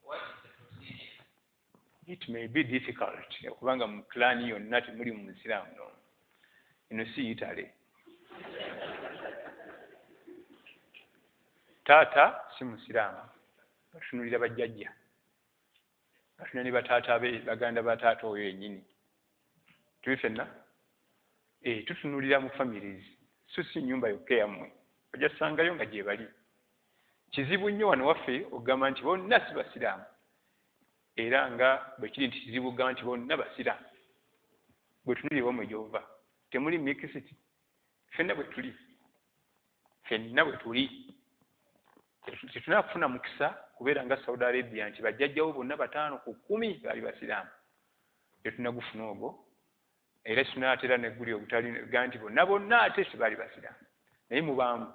what is the procedure? It may be difficult. Kubanga mu clan yonna temuli mu Musiraamu no. Ino si Italy. Taata si Musiraamu. Batunulira bajjajja. Batunulira ne bataata be baganda ba taata oyo yennyini. Tuli fenna? Tutunulira mu families. So si nnyumba yokka yammwe. Ojja sangayo nga gye bali. Kizibu nnyo wano waffe ogamba nti bonna si Basiraamu. Era nga bwe kiri nti kizibu ogamba nti bonna Basiraamu. Bwe tunulira omwe gy'ova. Temuli mixity. Fenna bwe tuli. Fenna bwe tuli. Tetunafuna mukisa kubeera nga Saudi Arabia nti bajjajjawo bonna 5 ku 10 bali Basiraamu. Tetunagufuna ogwo. Era tunaatera negguli obutali nti bonna ate si bali Basiraamu. Naye mubaamu.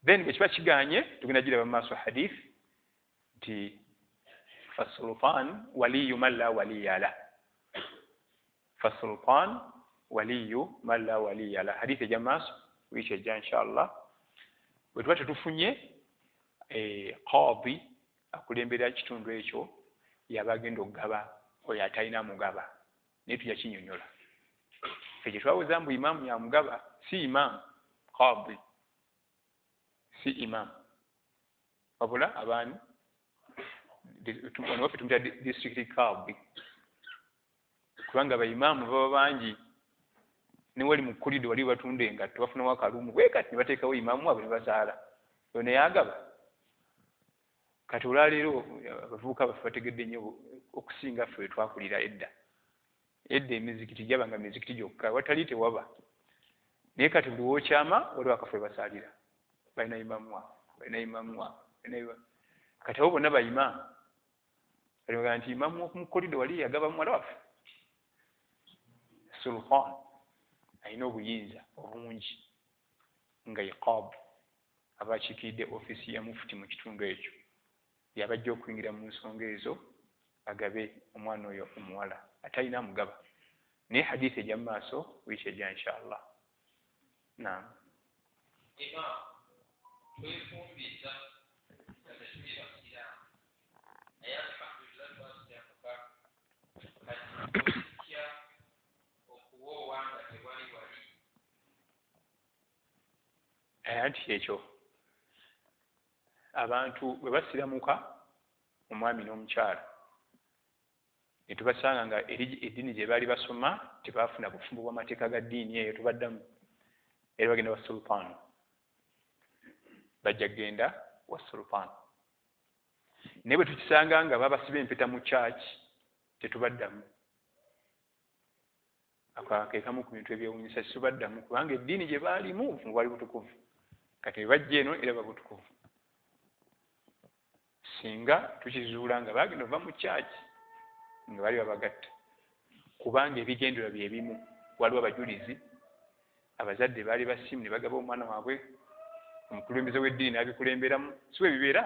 Then bwe kiba kiganye tugenda giraba mu maaso hadith nti fasultan waliyu man la waliya la. Fasultan waliyu man la waliya la. Hadith ejja maaso wiiki ejja inshallah. Bwe tuba tetufunye qadi akulembera kitundu ekyo yabagenda okugaba oyo atalina mugaba naye tujja kinyonyola ffe twawuza mbu imaamu ya mugaba si imaamu qadi si imaamu wabula abaani wano waffe tumita district qadi kubanga baimaamu baba bangi ne wali mu kulido wali batunda engatto bafunamu akalumu bwe kati ne bateekawo imaamu wabwe ne bazaala ono yagaba kati olwaleero abavubuka baffe bategedde nnyo okusinga ffe twakulira edda emizikiti gyabanga mizikiti gyokka watali tewaba naye kati buli wookyama waliwo akaffe basaalira balina imaamu kati abo bonna baimaamu balibaga nti imaamu okumukolidde wali yagaba muwala waffe sultan alina obuyinza obungi nga iqaabu aba akiikiridde ofiisi ya mufuti mu kitundu ekyo yabajja okuyingira mu nsonga ezo agabe omwana oyo omuwala atalina amugaba naye hadisi ejja mu maaso wiiki ejja inshallah. Naam. Imam, twefumbiza nga tetuli Basiraamu naye alhamdulillah twasiramuka kati otya okuwoowa nga tewali wali. Anti ekyo abantu bwe basiramuka omwami n'omukyala ne tubasanga nga eddiini gye baali basoma tebaafuna bufumbo bw'amateeka ga ddiini eyo tubaddamu era bagenda wa sultan bajja kgenda wa sultan naye bwe tukisanga nga babasiba empeta mu church tetubaddamu akakekamu ku bintu ebyewuunyisa tetubaddamu kubanga eddiini gye baalimu bwali butukuvu kati bajja eno era babutukuvu singa tukizuula nga bagenda ova mu church nga bali babagatta kubanga ebigendera bye bimu waliwo abajulizi abazadde baali basimu ne bagaba omwana waabwe omukulembeze w'eddiini n'abikulemberamu si bwe bibeera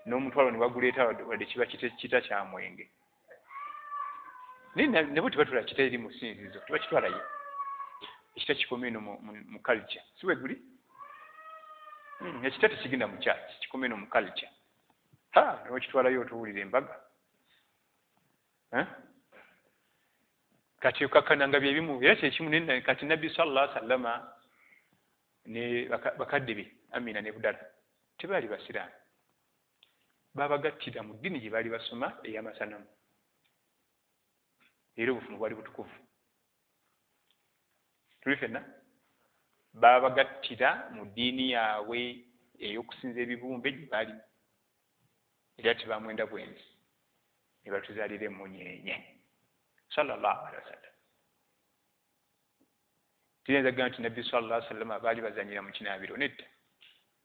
n'omutwalo ne baguleeta wadde kiba kita kya mwenge naye nabo tebatwala kita eri mu ssinzizo tebakitwalayo ekita kikoma eno mu culture si bwe guli ekita tekigenda mu church kikoma eno mu culture newakitwalayo otuwulira embaga kati okakkananga byebimu era kyekimu kati nabbi sallallahu alaihi wasallama ne bakadde be Amina ne Budala tebaali Basiraamu babagattira mu ddiini gye baali basoma ey'amasanamu era obufumbo bwali butukuvu tuli ffenna babagattira mu ddiini yaabwe ey'okusinza ebibumbe gye bali era tebamwenda bwenzi ne batuzaalira emunyeenye sallallahu alaihi wasallam tuyinza gamba nti nabbi sallallahu alaihi wasallam baali bazanyira mu kinaabiro nedda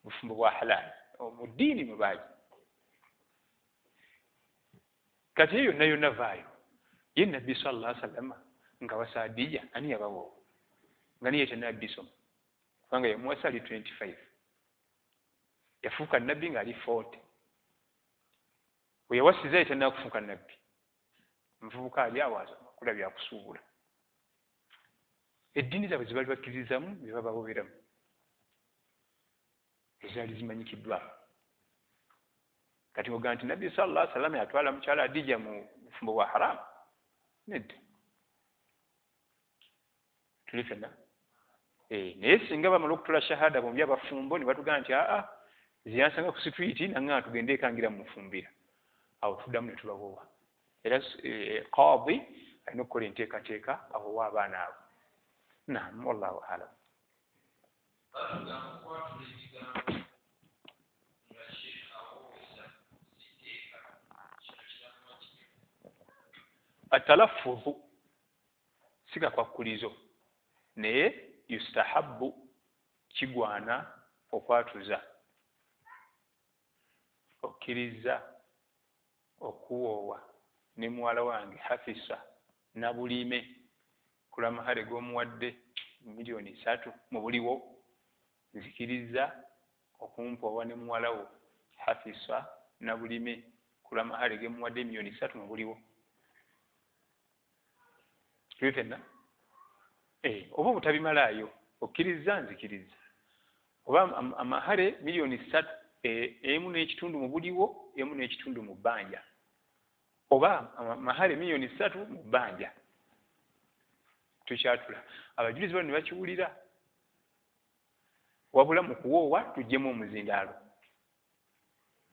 bufumbo bwa halaali mu ddiini mwe baali kati eyo yonna yonna vaayo ye nabbi sallallahu alaihi wasallam nga wasaadija ani yabawo nga niye tenabbi soma kubanga yamuwasa ali 25 yafuuka nabbi ng'ali 40 we yawasiza ye tennakufuuka nabbi nvubuka ali awo akula byakusuubula eddiini zaabwe zebaali bakkiririzamu bye babawoberamu ezaali zimanyikiddwa kati ogamba nti nabbi sallallahu alaihi wasallam yatwala mukyala Adija mu bufumbo bwa haramu nedda tuli ffenna naye singa bamala okutula shahada bombi abafumbo ne batugamba nti aa ziyansanga ku sitwiti nange tugende ekangira mu mufumbira awo tuddamu ne tubawoowa era qaadi alina okukola enteekateeka awoowa abaana abo naam wallahu alam atalaffuzu siga kwakkulizo naye yustahabbu kigwana okwatuza okkiriza okuwoowa ne muwala wange Hafisa Nabulime kula mahale g'omuwadde $3 mu buliwo nzikiriza okumpoowa ne muwala wo Hafisa Nabulime kula mahale g'omuwadde $3 mu buliwo twetena oba obutabimalaayo okkiriza nzikiriza oba amahale $3 emu n'ekitundu mu buliwo emu n'ekitundu mu bbanja oba amahale $3 mu bbanja tukyatula abajulizi bano ne bakiwulira wabula mu kuwoowa tuggyemu omuzindaalo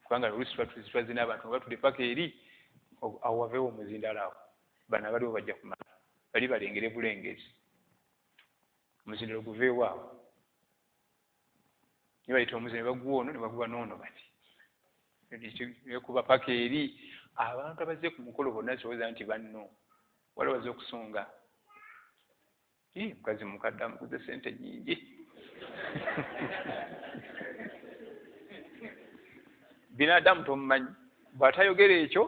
kubanga oluusi twazi n'abantu nga batudde paka eri awo waveewo omuzindaalo awo bano abaliwo bajja kumala bali balengere bulengezi omuzindaalo guveewo awo ne bayita omuzindaalo ne baguwa ono ne baguwa n'ono bati kuba paka eri abantu abazze ku mukolo bonna kirowooza nti banno wala bazze okusonga mukazi mukadde amuguze sente nyingi binadamu tomumanyi bw'atayogera ekyo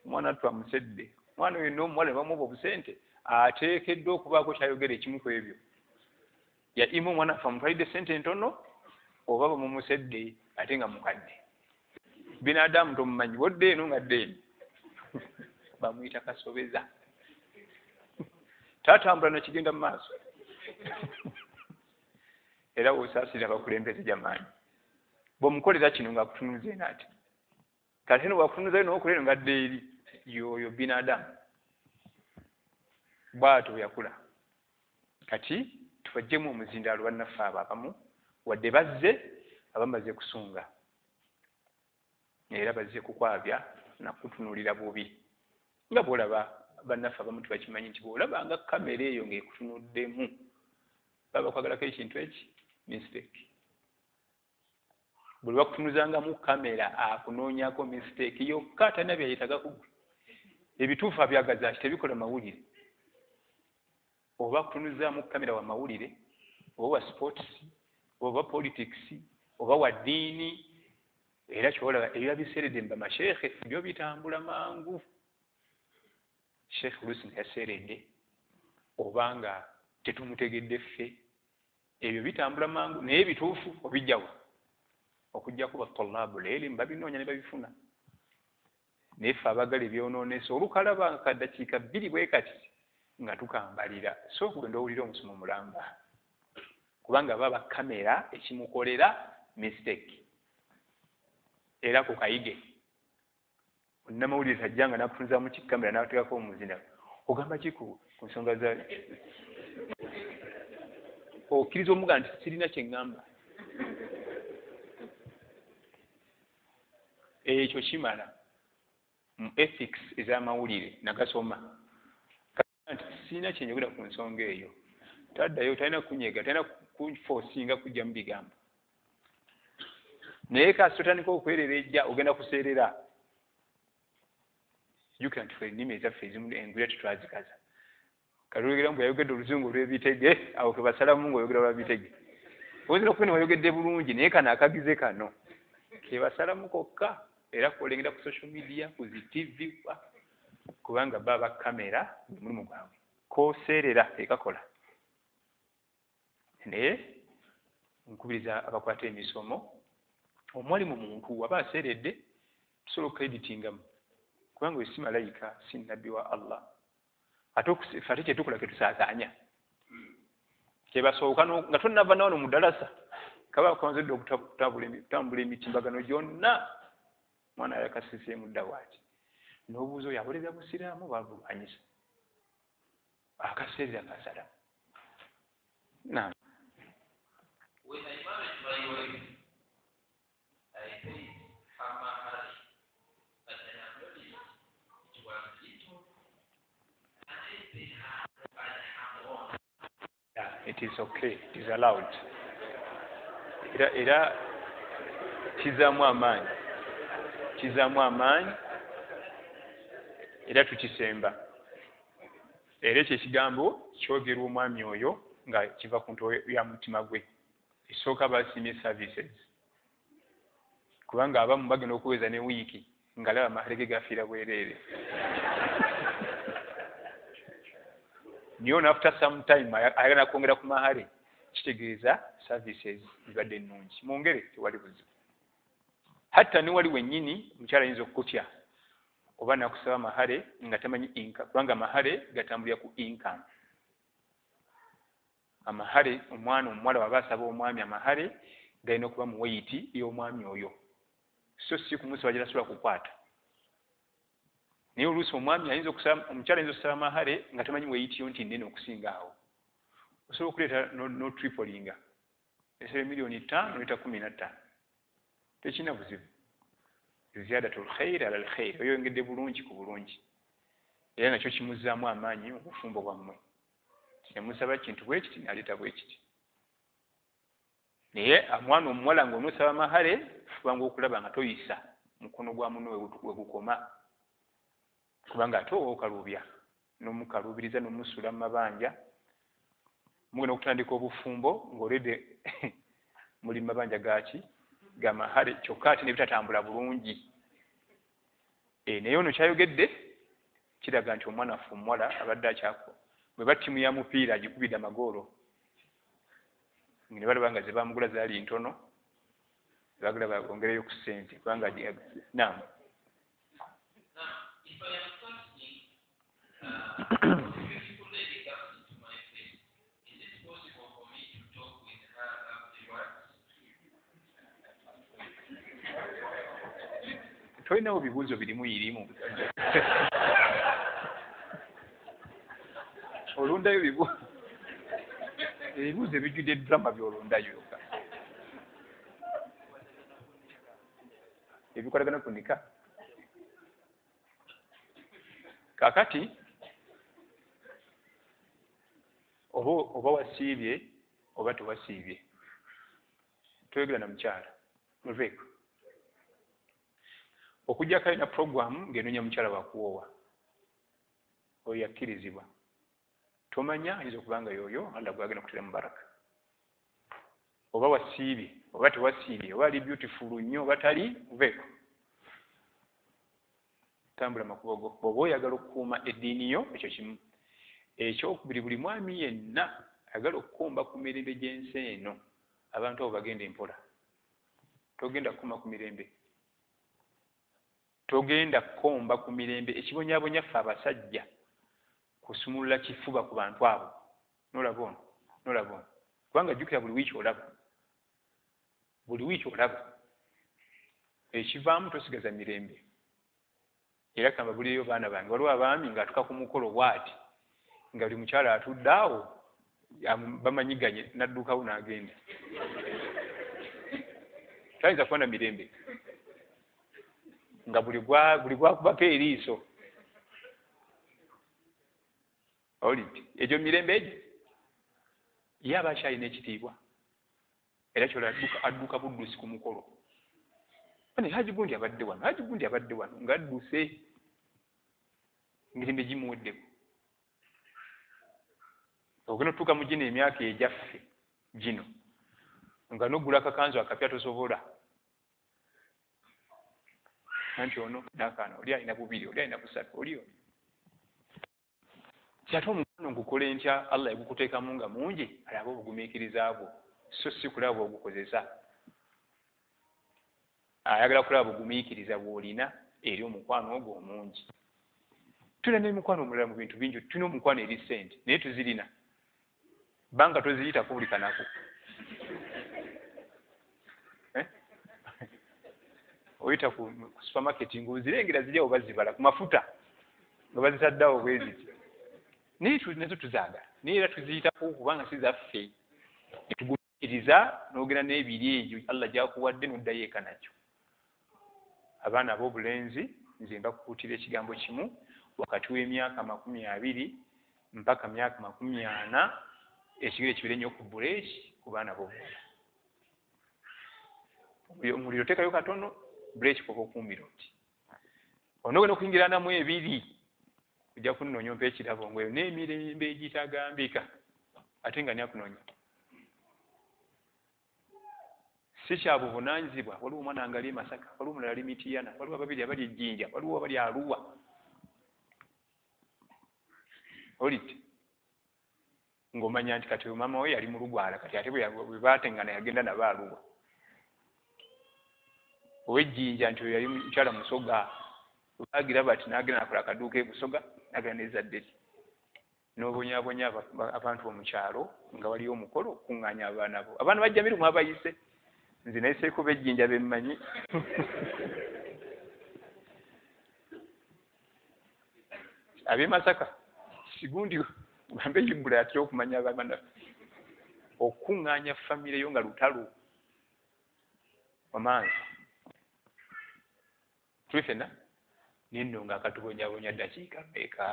omwana twamusedde omwana oyo n'omuwala ne bamuwa obusente ateekeddwa okubaako kyayogera ekimu ku ebyo yaima omwana afe amutwalidde sente ntono oba bamumusedde ate nga mukadde binadamu tomumanyi bodde eno nga ddeeni bamuyita kasobeza tatambula nakigenda mu maaso era wosaasira abakulembeze gyamaanyi bw'omukolera kino ng'akutunuza naati kati eno bwakutunuzayo n'okolero nga dde eri yoyo binadamu bw'ato yakula kati tubaggyemu omuzindaalo bannaffe abo abamu wadde bazze abamaze kusunga era bazze kukwabya nakutunuulira bubi nga bw'olaba bannaffe abamu tebakimanyi nti bw'olabanga kamera eyo ng'ekutunuddemu baba kwagalako ekintu eki mistake buli bakutunuzangamu kamera akunoonyako mistake yokka atalina byayetaga kugwe ebituufu abyagaza ki tebikola mawulire oba kutunuzaamu kamera wa mawulire oba wa sports oba politics oba wa ddiini era kyolaba ebiba biseeredde mba masheekhe byo bitambula mangu sheekhe oluusi nga yaseeredde obanga tetumutegedde ffe ebyo bitambula mangu naye bituufu obijjawo okujjaku batolabu leerimu babinoonya ne babifuna naye ffe abagala ebyonoonese olukalaba kaddakiika 2 bwe kati nga tukambalira so okugenda owulira omusomo mulamba kubanga baba kamera ekimukolera mistake era ku kayige onnamawulire tajja nga nakutunza mu kikamera n'ateekako omuzina ogamba ki ku nsonga za okkiriza omuga nti sirina kye ŋŋamba ekyo kimala mu ethics ez'amawulire nagasoma nti sina kyenjogera ku nsonga eyo taddayo talina kunyega talina kunforcinga kujja mu bigambo naye kasi totandika okwererejja ogenda kuseerera jjukira nti ennimi ezaffe ezimu engwira tetwazikaza kalugera mbu yayogedde oluzungu olw'ebitege awo ke basalamu ng'oyogera olwabitege oyinza okubona wayogedde bulungi naye kano akagize kano ke basalamu kokka era kolengera ku social media ku zi tv kubanga baba kamera mulimu gwabwe koseerera ekakola naye nkubiriza abakwata emisomo omwali mu muntu waba aseeredde tusobola okukreditingamu kubanga we si malayika si nabbi wa Allah ate fate kyetukola ketusaasaanya kyebasooka nga tonnava nawano mu ddalasa kaba konzedde okutambula emitimbagano gyonna mwana yakasiseemu ddawaati n'obuuza oyo aboleza busiraamu babulwanyisa akaseerera kasalamu naam. When I married my wife, I paid her mahar, but I have noticed it was little, and I paid her and her own. Yeah, it is okay, it is allowed. Era kizaamu amaanyi era tukisemba era ekyo ekigambo kyogerwa omwami oyo nga kiva ku nto ya mutima gwe esooka basimye services kubanga abamu bagenda okuweza ne wiiki nga laba mahale ge gafiira bwereere niyo after some time ayagala kwongera ku mahale kitegeeza services zibadde ennungi mwongere tewali buzibu hatta ne wali wennyini mukyala ayinza okukutya oba nakusaba mahale nga tamanyi income kubanga mahale gatambulira ku income amahale omwana omuwala waba asaba omwami amahale galina okuba mu weight y'omwami oyo so si kumusaba gyerasobola kukwata naye oluusi omwami omukyala ayinza okusaba amahale nga tamanyi weight yo nti nnene okusinga awo osobola okuleeta no tripolinga esebe $5,000 noleeta 15 tekina buzibu ziyadatul khair ala alkhair oyo ngedde bulungi ku bulungi era nakyo kimuzzaamu amaanyi obufumbo bwammwe yamusaba kintu bwe kiti naleeta bwe kiti naye omwana omuwala ng'onosaba amahale fubanga okulaba nga toyisa mukono gwa muno we gukoma kubanga ate owa okalubya n'omukalubiriza n'omusula mu mabanja mugenda okutandika obufumbo ng'oledde muli mu mabanja gaki ga mahale kyokka ate ne bitatambula bulungi naye ono kyayogedde kiraga nti omwana waffe omuwala abadde akyako bwe battimu ya mupiira agikubidde amagoolo ne balaba nga ze bamugula zaali ntono bagula bongereyo ku ssente kubanga naam. Tolinawo bibuuzo birimu irimu olundayo ebibuuzo ebijjudde drama byolundayo ebikolagana kunika kakati oba wasiibye oba tewasiibye toyogera na mukyala muveeko okujjako alina programu ng'enoonya mukyala wakuwoowa oyo yakkirizibwa tomanya ayinza okubanga yoyo Allah gwagenda kutera mu baraka oba wasiibye oba tewasiibye oba ali beautiful nnyo oba tali muveeko tambula makubo go bw'oba oyagala okukuuma eddiini yo ekyo kimu ekyokubiri buli mwami yenna ayagala okukumba ku mirembe gy'ensi eno abantu abo bagenda empola togenda kukuuma ku mirembe togenda kukomba ku mirembe ekibonyabonya ffe abasajja kusumulula kifuba ku bantu abo nolaba ono kubanga jjukira buli wiiki olaba ekivaamu tosigaza mirembe era kamba buliyo baana bange waliwo abaami ng'atuka ku mukolo bw'ati nga buli mukyala atudde awo bamanyiganye n'addukawo n'agenda tayinza kuba na mirembe nga buli gwakubako eriiso oliti egyo mirembe egyo ye aba akyalina ekitiibwa era kyola adduka buddusi ku mukolo ane Haji Gundi abadde wano ng'adduse emirembe gimuweddeko ogenda otuuka mu gino emyaka egyaffe gino nga n'oggula akakanzu akapya tosobola anti ono n'akaana oli alina bubiri oli alina busatu oli kyate omukwano ngukola ntya Allah yagukuteekamu nga mungi alabe obugumiikiriza bwo so si kulaba bw'ogukozesa ayagala kulaba bugumiikiriza bw'olina eri omukwano ogwo omungi tulina n'emikwano omulala mu bintu bingi tulina omukwano eri ssente naye tuzirina banga toziyitako buli kanaku oyita ku supermarket ng'ozirengera ziri awo bazibala ku mafuta nga bazitaddeawo bwe ziti naye nazo tuzaagala naye era tuziyitako kubanga si zaffe tugumiikiriza n'ogenda n'ebiri egyo Allah gyakuwadde n'oddayo eka nakyo abaana ab'obulenzi nze mbakuutira ekigambo kimu wakati w'emyaka 20 mpaka myaka 40 ekigere kibeere nnyo ku buleeki ku baana b'obuwala omuliro teekayo katono buleeki koba okumbira oti onogenda okuyingiranamu ebiri ojja kunoonya ompa ekirabo ng'eyo n'emirembe egitagambika ate nga nyakunoonya si kya buvunaanyizibwa waliwo omwana nga ali e Masaka waliwo omulala ali Mitiyana waliwo ababiri abali e Jjinja waliwo abali Arua oliti ng'omanya nti kati maama we yali mu Lugwala kati ate bwe baatengana yagenda nabo Arua ow'Ejjinja nti oyo yali mukyala Musoga baagira bati n'agenda nakola akaduuka e Busoga n'agenda n'ezadde lye n'obonyaabonya abantu omukyalo nga waliyo omukolo okuŋŋaanya abaana bo abaana bajja mirumu abayise nze nayiseeko b'Ejjinja be mmanyi ab'e Masaka Sigundi gambe yimbula atya okumanya abaana okuŋŋaanya famire yo nga lutalo amanzi tuli ffenna ninno nga akatubonyabonya ddakiika mmeka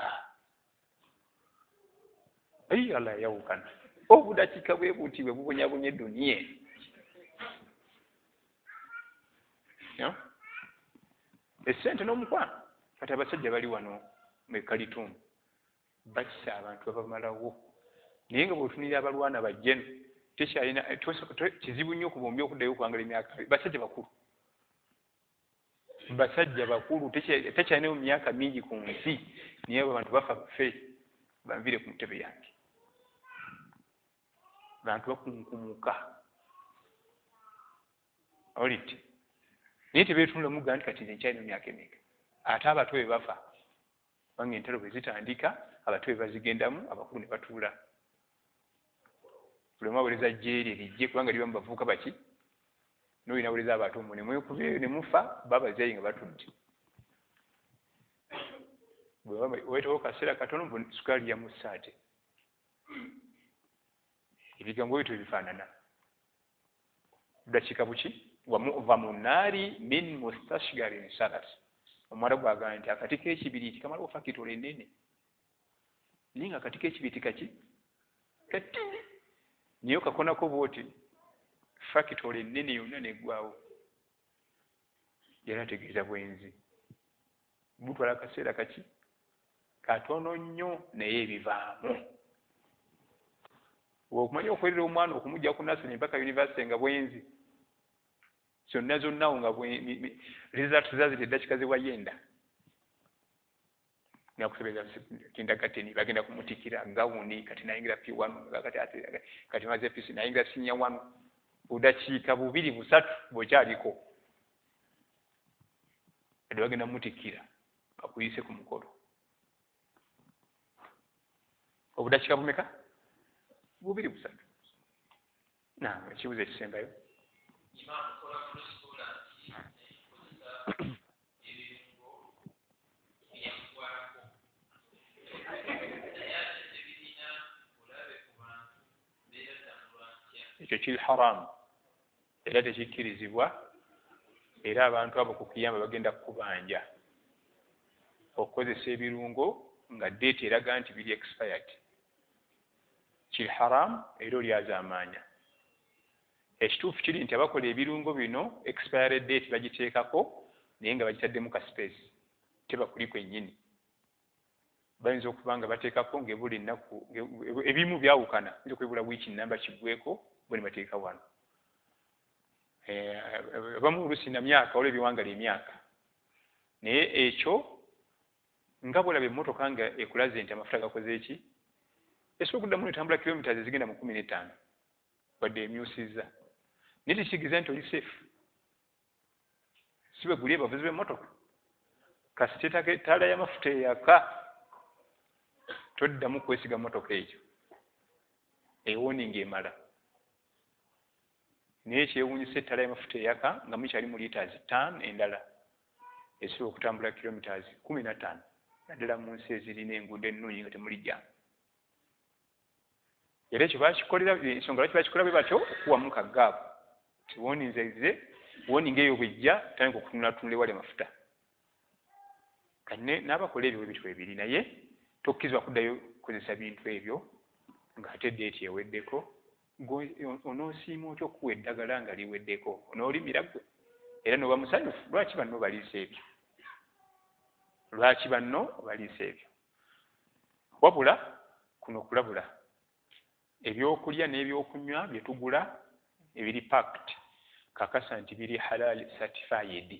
ayi Allah yawukana obudakiika bwe buti bwe bubonyabonya edduniya essente n'omukwano kati abasajja bali wano mu Kalitundu bakisa abantu babamalawo naye nga bw'otunira abalwana bajjeno tekyalina kizibu nnyo ku bombi okuddayo okwangala emyaka basajja bakulu tekyalina mu myaka mingi ku nsi naye abantu bafa baffe banvire ku ntebe yange bantu bakunkumuka oliti naye tebeetunula mugga nti kati nze nkyalina emyaka emeka ate abato be bafa kubanga entalo bwe zitandika abato be bazigendamu abakulu ne batuula buli omu awereza jjeeri erijje kubanga liba mu bavubuka baki n'olina awereza abato mu ne mwekubyeyo ne mufa babazeeyi nga batudde weetawo kaseera katono sukaali yamussa ate ebigambo ebyo tebifaanana dakiika buki va mu nnaari min mustashgarin salat omwala gwagamba nti akati k'ekibiriiti kamala ofa kitole ennene naye nga akati k'ekibiriiti kaki katini niyo kakonako bwoti fakitole ennene yonna neggwawo yali ategeeza bwenzi butwala akaseera kaki katono nnyo naye ebivaamu okumanya okwerera omwana okumugja ku nasoni mpaka yunivasite nga bwenzi zonna zonnawo nga result zazira eddakiika ze wayenda nakusebeza kindagateni bagenda kumutikira gawuni kati nayingira P1 kati maze PC nayingira sinya 1 budakiika 2-3 bwekyaliko edi bagenda mutikira bakuyise ku mukolo obudakiika bumeka 2-3 ekibuzo ekisembayo ekyo kiri haramu era tekikkirizibwa era abantu abo ku kiyamba bagenda kukubanja okukozesa ebirungo nga date eraga nti biri expired kiri haram era olyazaamaanya. Ekituufu kiri nti abakola ebirungo bino expired date bagiteekako naye nga bagitaddemu ka space teba kuli kwennyini. Bayinza okuba nga bateekako ng'ebula ennaku ebimu byawukana nja okwebula wiiki nnamba kiggweko bo ne bateeka wano. Abamu oluusi na myaka olwo ebiwangala emyaka naye ekyo nga bwolaba emmotoka nga ekulaze nti amafuta gakoze eki esobola okuddamu netambula kilomita ezigenda mu 15 wadde emyusizza naye tekitegeeza nti oli safe. Si bwe guli abavuzi b'emmotoka kasita ttaala y'amafuta eyaka toddamu kwesiga mmotoka ekyo ewooninga emala. Naye kyewuunyisa ettaala y'amafuta eyaka nga mukyali mu liiters 5 endala esobola okutambula kilometers 15 naddala mu nsi ezirina enguudo ennungi nga temuli jjamba. Era ekyo bakikolera ensonga lwaki bakikola bwe batyo okuwamu kagaapu wooninga eyo bwejja tandika okutunulatunula ewali amafuta. Kane n'abakola ebyo ebintu ebiri naye tokkizibwa kuddayo kukozesa bintu ebyo ng'ate deeti eweddeko onoosiima otya okuwa eddagala nga liweddeko onoolimira gwe era n'oba musanyufu. Lwaki banno baliisa ebyo? Lwaki banno baliisa ebyo? Wabula kuno kulabula ebyokulya n'ebyokunywa bye tugula ebiri packed kakasa nti biri halal certified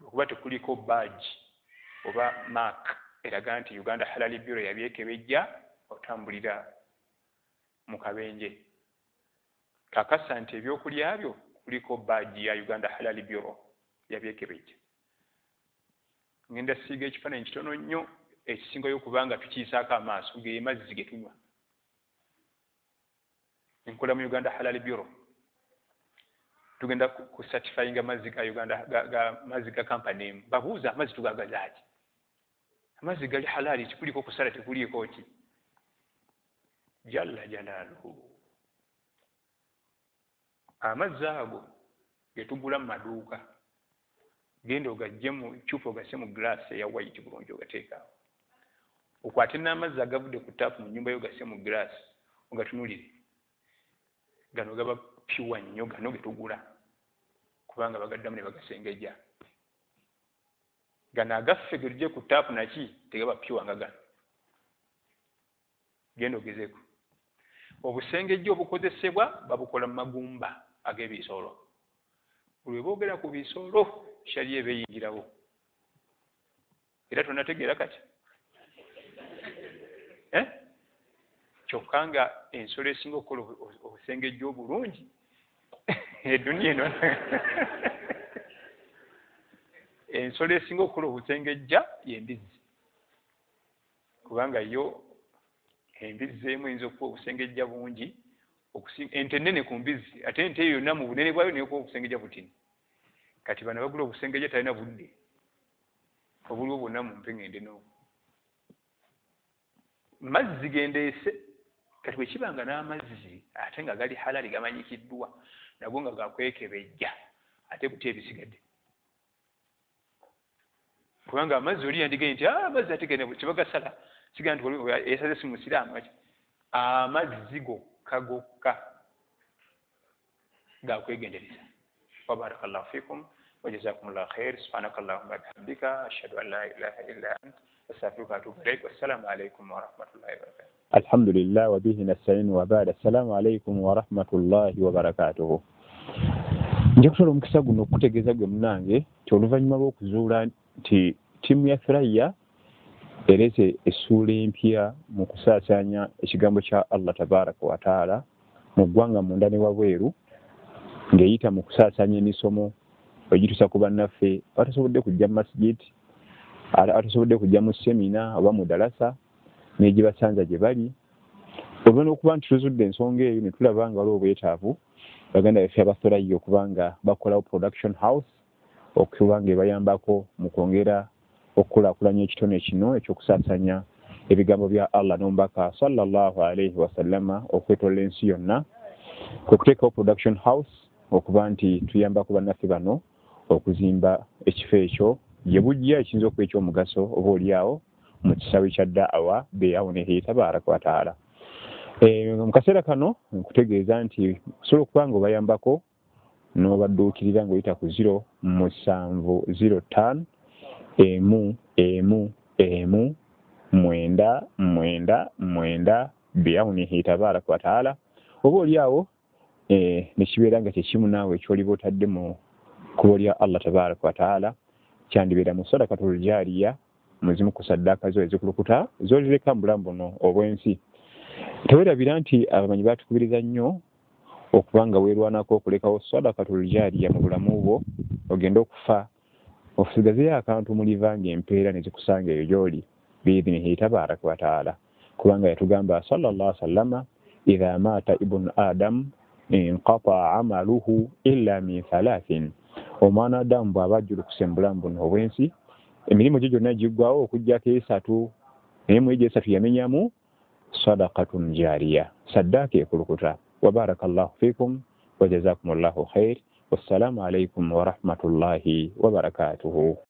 okuba tekuliko badge oba mark eraga nti Uganda Halal Bureau yabyekebejja otambulira mu kabenje. Kakasa nti ebyokulya byo kuliko badge ya Uganda Halal Bureau yabyekebejja. Ngenda siiga ekifaananyi kitono nnyo ekisingayo okubanga tukiyisaako amaaso ge mazzi ge tunywa. Enkola mu Uganda Halal Bureau tugenda ku certifying amazzi ga Uganda mazzi ga company emu babuuza amazzi tugagazaaki amazzi gali halali tikuliko okusala tekuliiko ki jalla jalaaluhu. Amazzi ago ge tugula mu maduuka genda ogajje mu cupa ogase mu glass eya white bulungi ogateekaawo okwate n'amazzi agavudde ku taapu mu nnyumba yo gase mu glass ogatunulire gano gaba pure nnyo gano ge tugula kubanga bagaddamu ne bagasengejja. Gano agaffe ge tujje ku taapu naki tegaba pure nga gano. Genda ogezeeko. Obusengejja obukozesebwa babukola mu magumba ag'ebisolo. Bwe boogera ku bisolo shali ebeyingirawo era tonategeera kati kyokka nga ensolo esinga okukola obusengejja obulungi eduniya eno ensolo esinga okukola obusengejja y'embizzi kubanga yo embizzi emu eyinza okuba obusengejja bungi ente nnene ku mbizzi ate ente eyo yonna mu bunene bwayo neyokuba obusengejja butini. Kati bano bagula obusengejja talina budde obuliwo bwonna mu mpe ngende n'obu mazzi gendeese. Kati bwe kibanga n'amazzi ate nga gali halali gamanyikiddwa nago nga gakwekebejja ate buti ebisigadde kubanga amazzi oli yandigee nti amazzi ate gene tebagasala siga nti esaze si musiraamu amazzi gokka gakwegendereza. Wabarakallahu fikum wajazakumullahu khair subhanakallahumma bihamdika ashhadu an la ilaha illa anta astaghfiruka wa atubu ilaik. Wassalamu alaikum warahmatullahi wabarakatuh. Alhamdulillah wa bihi nasta'in wa ba'd. Assalamu alaikum warahmatullahi wabarakatuh. Nja kusobola omukisa guno okutegeeza gwe munange ti oluvannyuma lw'okuzuula nti ttiimu ya Thuraiya ereze essuula empya mu kusaasaanya ekigambo kya Allah tabaraka wa taala mu ggwanga munda ne wabweru ng'eyita mu kusaasaanya emisomo egituusa ku bannaffe abatasobodde kujja mu masigiti abatasobodde kujja mu semina oba mu dalasa n'egibasanza gye bali. Olwo n'okuba nti tuzudde ensonga eyo ne tulaba nga waliwo obwetaavu baganda baffe aba Thuraiya okuba nga bakolawo production house okuba nga ebayambako mu kwongera okukulaakulanya ekitone kino ekyokusaasaanya ebigambo bya Allah n'omubaka sallallahu alaihi wasallama okwetoolola ensi yonna. Kwe kuteekawo production house okuba nti tuyambako bannaffe bano okuzimba ekifo ekyo ye bujja ekiyinza okuba ekyomugaso oba oliawo mu kisawe kya daawa beyawunihi tabaraka wataala. Mu kaseera kano nkutegeeza nti osobola okuba nga obayambako n'obadduukirira ng'oyita ku 0705 999 beyawunihi tabaraka wataala. Oba oliawo ne kibeera nga kyekimu naawe ekyoliba otadde mu kkubo lya Allah tabaraka wataala, kyandibeera mu sadakatul jaariya, muzimu ku saddaaka zo ezikulukuta z'olireka mu bulamu buno obw'ensi. Teweerabira nti abamanyi batukubiriza nnyo okuba nga weerwanako okulekawo sadakatul jaariya mu bulamu bwo, ogenda okufa ofusigazeyo akantu mu liva ng'empeera ne zikusanga eyo gy'oli biidhinihi tabaraka wataala, kubanga yatugamba sallallahu alaihi wasallama idha maata ibnu adam inqata amaluhu illa min thalathin. Omwana Adamu bw'aba ajjulukuse mu bulamu buno obw'ensi, emirimu gye gyonna giggwawo okuggyako 3, naye mu egyo 3 yamenyamu sadaqatun jaariya, saddaaka ekulukuta. Wa barakallahu fikum wa jazakumullahu khair. Wassalamu alaikum wa rahmatullahi wa barakatuhu.